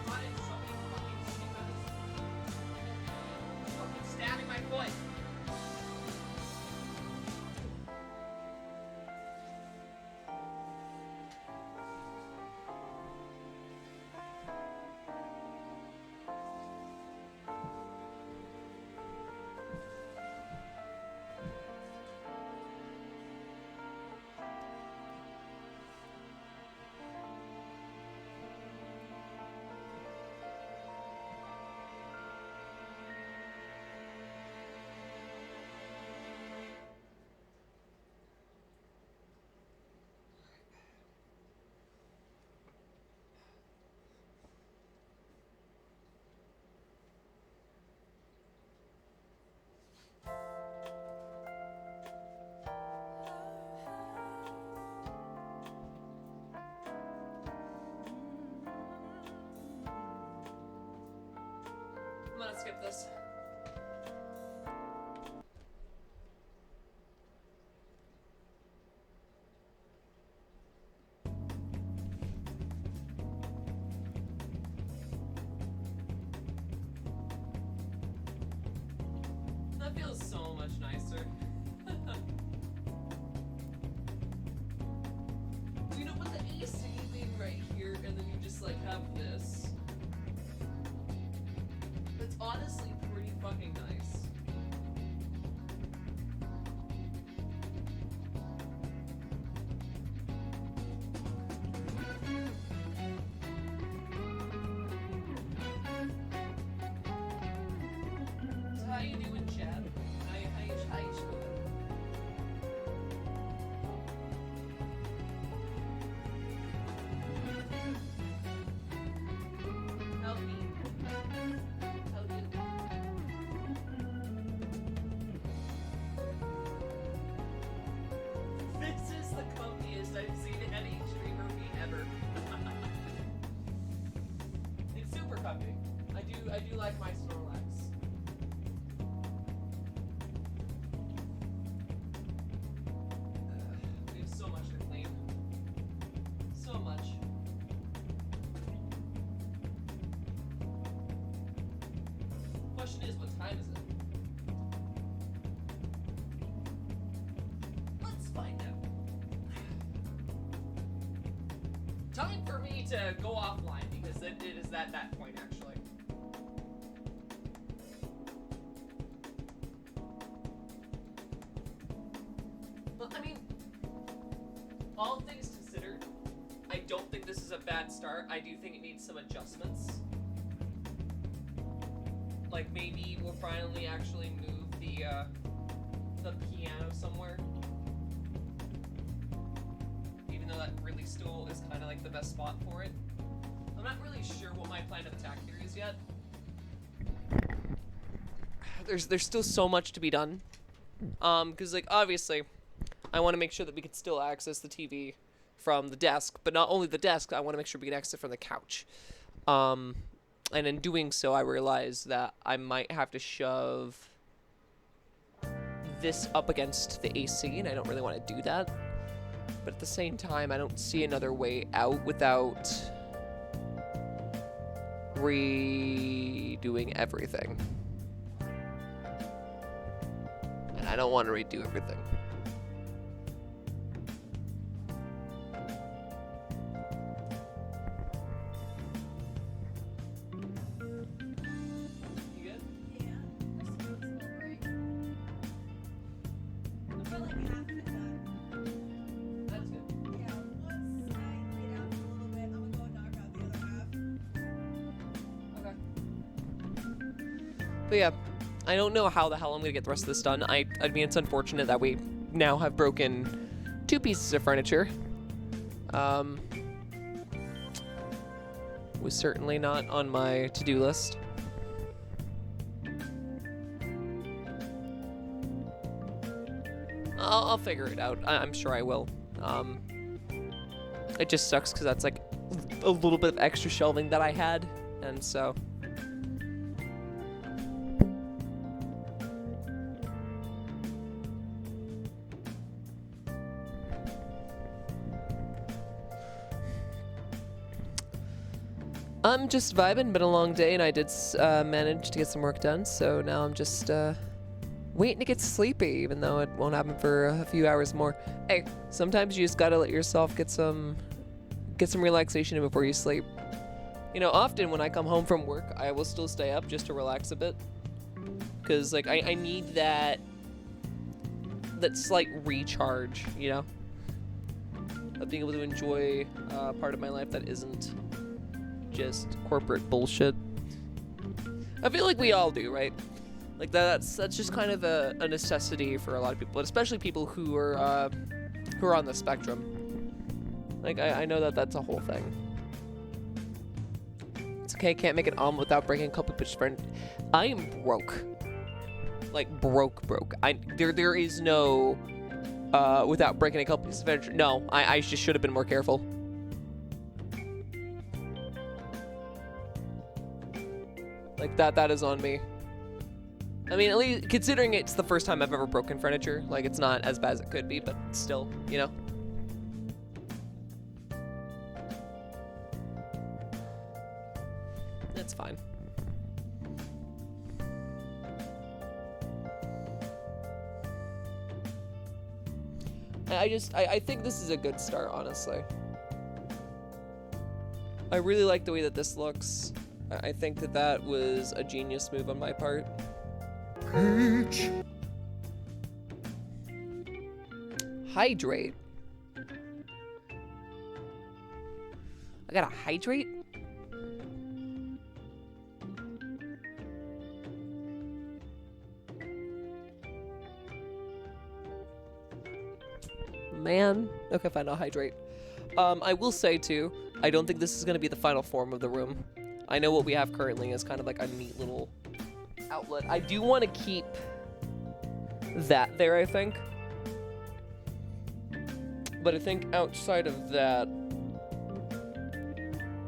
Why did somebody fucking stick us? Fucking stabbing my foot. I'm gonna skip this. That feels so much nicer. You know, with the AC being right here, and then you just like have this. It's honestly pretty fucking nice. So how you doing, Chad? How you doing? Help me. Help you. This is the comfiest I've seen any streamer be ever. It's super comfy. I do like my Snorlax. We have so much to clean. So much. Question is, what time is it? Let's find out. Time for me to go offline because it is at that point actually. Well, I mean, all things considered, I don't think this is a bad start. I do think it needs some adjustments. Like maybe we'll finally actually move the piano somewhere. Even though that really stool is kind of like the best spot for it. I'm not really sure what my plan of attack here is yet. there's still so much to be done. Because like obviously, I want to make sure that we can still access the TV from the desk, but not only the desk. I want to make sure we can access it from the couch. And in doing so, I realized that I might have to shove this up against the AC, and I don't really want to do that. But at the same time, I don't see another way out without redoing everything. And I don't want to redo everything. You good? That's good. Okay. But yeah, I don't know how the hell I'm gonna get the rest of this done. I mean, it's unfortunate that we now have broken 2 pieces of furniture. Was certainly not on my to-do list. I'll figure it out. I'm sure I will. It just sucks because that's like a little bit of extra shelving that I had, and so. I'm just vibing. Been a long day, and I did manage to get some work done. So now I'm just waiting to get sleepy, even though it won't happen for a few hours more. Hey, sometimes you just gotta let yourself get some relaxation in before you sleep. You know, often when I come home from work, I will still stay up just to relax a bit, cause like I need that slight recharge. You know, of being able to enjoy part of my life that isn't just corporate bullshit. I feel like we all do, right? Like that's just kind of a necessity for a lot of people, especially people who are on the spectrum. Like I know that that's a whole thing. It's okay, can't make an omelet without breaking a couple of friend. I am broke. Like broke. There is no without breaking a couple pieces of furniture. No, I just should have been more careful. Like that is on me. I mean, at least considering it's the first time I've ever broken furniture, like it's not as bad as it could be, but still, you know. It's fine. I think this is a good start, honestly. I really like the way that this looks. I think that was a genius move on my part. Peach. Hydrate. I gotta hydrate? Man. Okay, fine, I'll hydrate. I will say, too, I don't think this is gonna be the final form of the room. I know what we have currently is kind of like a neat little outlet. I do want to keep that there, I think. But I think outside of that,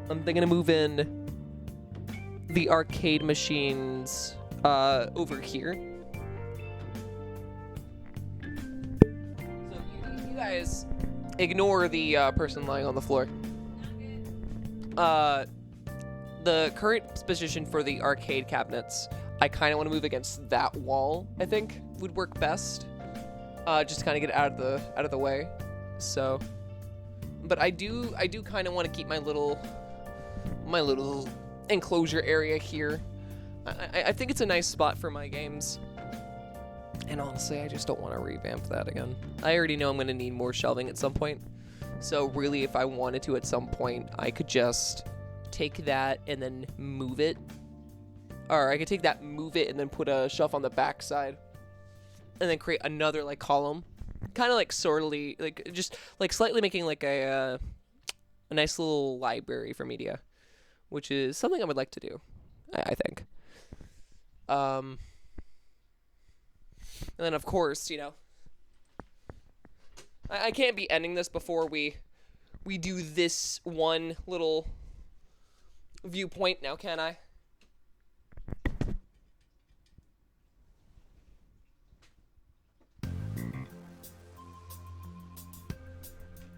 I'm thinking to move in the arcade machines over here. So you guys ignore the person lying on the floor. The current position for the arcade cabinets, I kind of want to move against that wall. I think would work best, just to kind of get out of the way. So, but I do kind of want to keep my little enclosure area here. I think it's a nice spot for my games. And honestly, I just don't want to revamp that again. I already know I'm going to need more shelving at some point. So really, if I wanted to at some point, I could just take that and then move it. Or I could take that, move it, and then put a shelf on the back side. And then create another, like, column. Kind of like sortly, like, just, like, slightly making, like, a nice little library for media. Which is something I would like to do, I think. And then, of course, I can't be ending this before we do this one little viewpoint now, can I?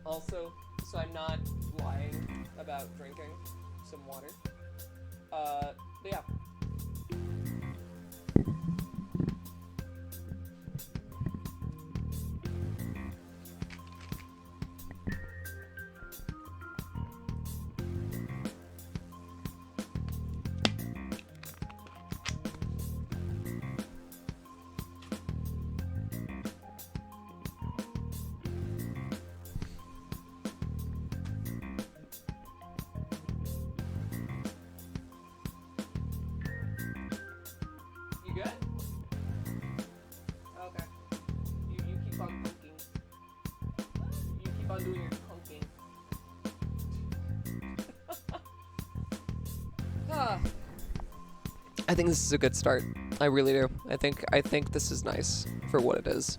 Also, so I'm not lying about drinking some water. But yeah. You good? Okay. You keep on punking. You keep on doing your punking. I think this is a good start. I really do. I think this is nice for what it is.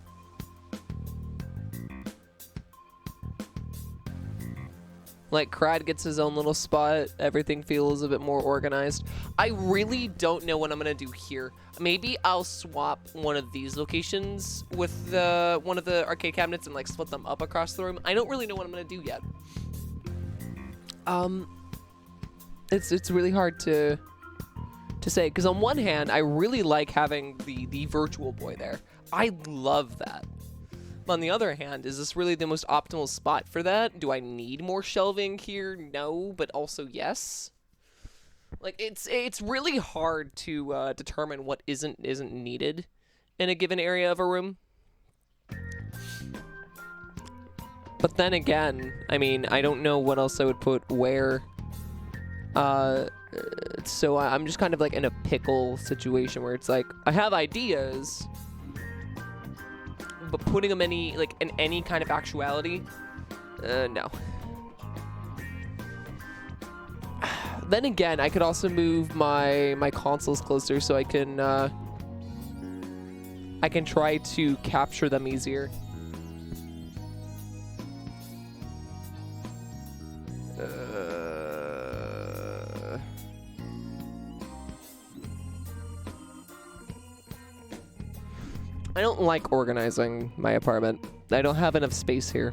Like, Crad gets his own little spot. Everything feels a bit more organized. I really don't know what I'm going to do here. Maybe I'll swap one of these locations with one of the arcade cabinets and, like, split them up across the room. I don't really know what I'm going to do yet. It's really hard to say. Because on one hand, I really like having the virtual boy there. I love that. On the other hand, is this really the most optimal spot for that? Do I need more shelving here? No, but also yes. Like, it's really hard to determine what isn't needed in a given area of a room. But then again, I mean, I don't know what else I would put where. So I'm just kind of like in a pickle situation where it's like I have ideas, but putting them in any kind of actuality, no. Then again, I could also move my consoles closer so I can try to capture them easier. I don't like organizing my apartment. I don't have enough space here.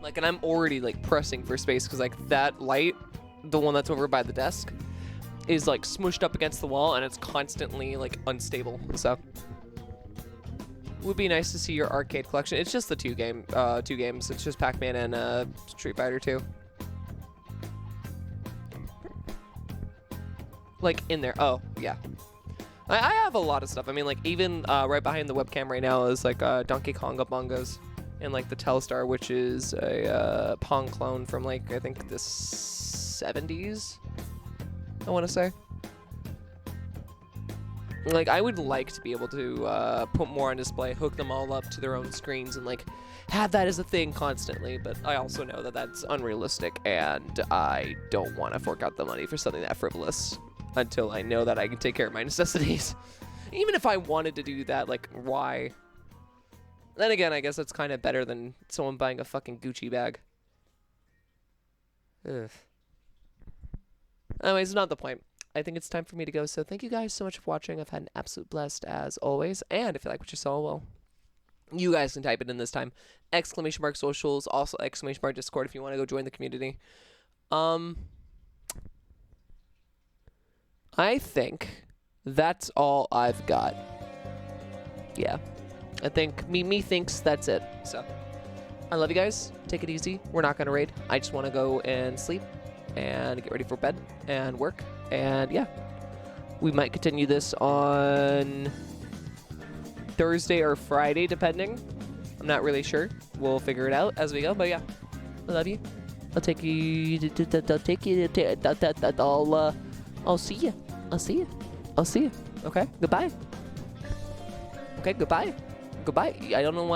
Like, and I'm already like pressing for space because like that light, the one that's over by the desk, is like smushed up against the wall and it's constantly like unstable. So it would be nice to see your arcade collection. It's just the two games. It's just Pac-Man and Street Fighter 2. Like, in there. Oh, yeah. I have a lot of stuff. I mean, like, even right behind the webcam right now is, like, Donkey Konga Bongos. And, like, the Telstar, which is a Pong clone from, like, I think the 70s, I want to say. Like, I would like to be able to put more on display, hook them all up to their own screens, and, like, have that as a thing constantly. But I also know that that's unrealistic, and I don't want to fork out the money for something that frivolous until I know that I can take care of my necessities. Even if I wanted to do that, like, why? Then again, I guess that's kind of better than someone buying a fucking Gucci bag. Ugh. Anyways, not the point. I think it's time for me to go, so thank you guys so much for watching. I've had an absolute blast as always, and if you like what you saw, well, you guys can type it in this time. !! socials, also ! Discord if you want to go join the community. I think that's all I've got. Yeah. I think me thinks that's it. So, I love you guys. Take it easy. We're not going to raid. I just want to go and sleep and get ready for bed and work. And yeah, we might continue this on Thursday or Friday, depending. I'm not really sure. We'll figure it out as we go. But yeah, I love you. I'll take you. I'll see you. I'll see you. I'll see you. Okay. Goodbye. Okay. Goodbye. Goodbye. I don't know why.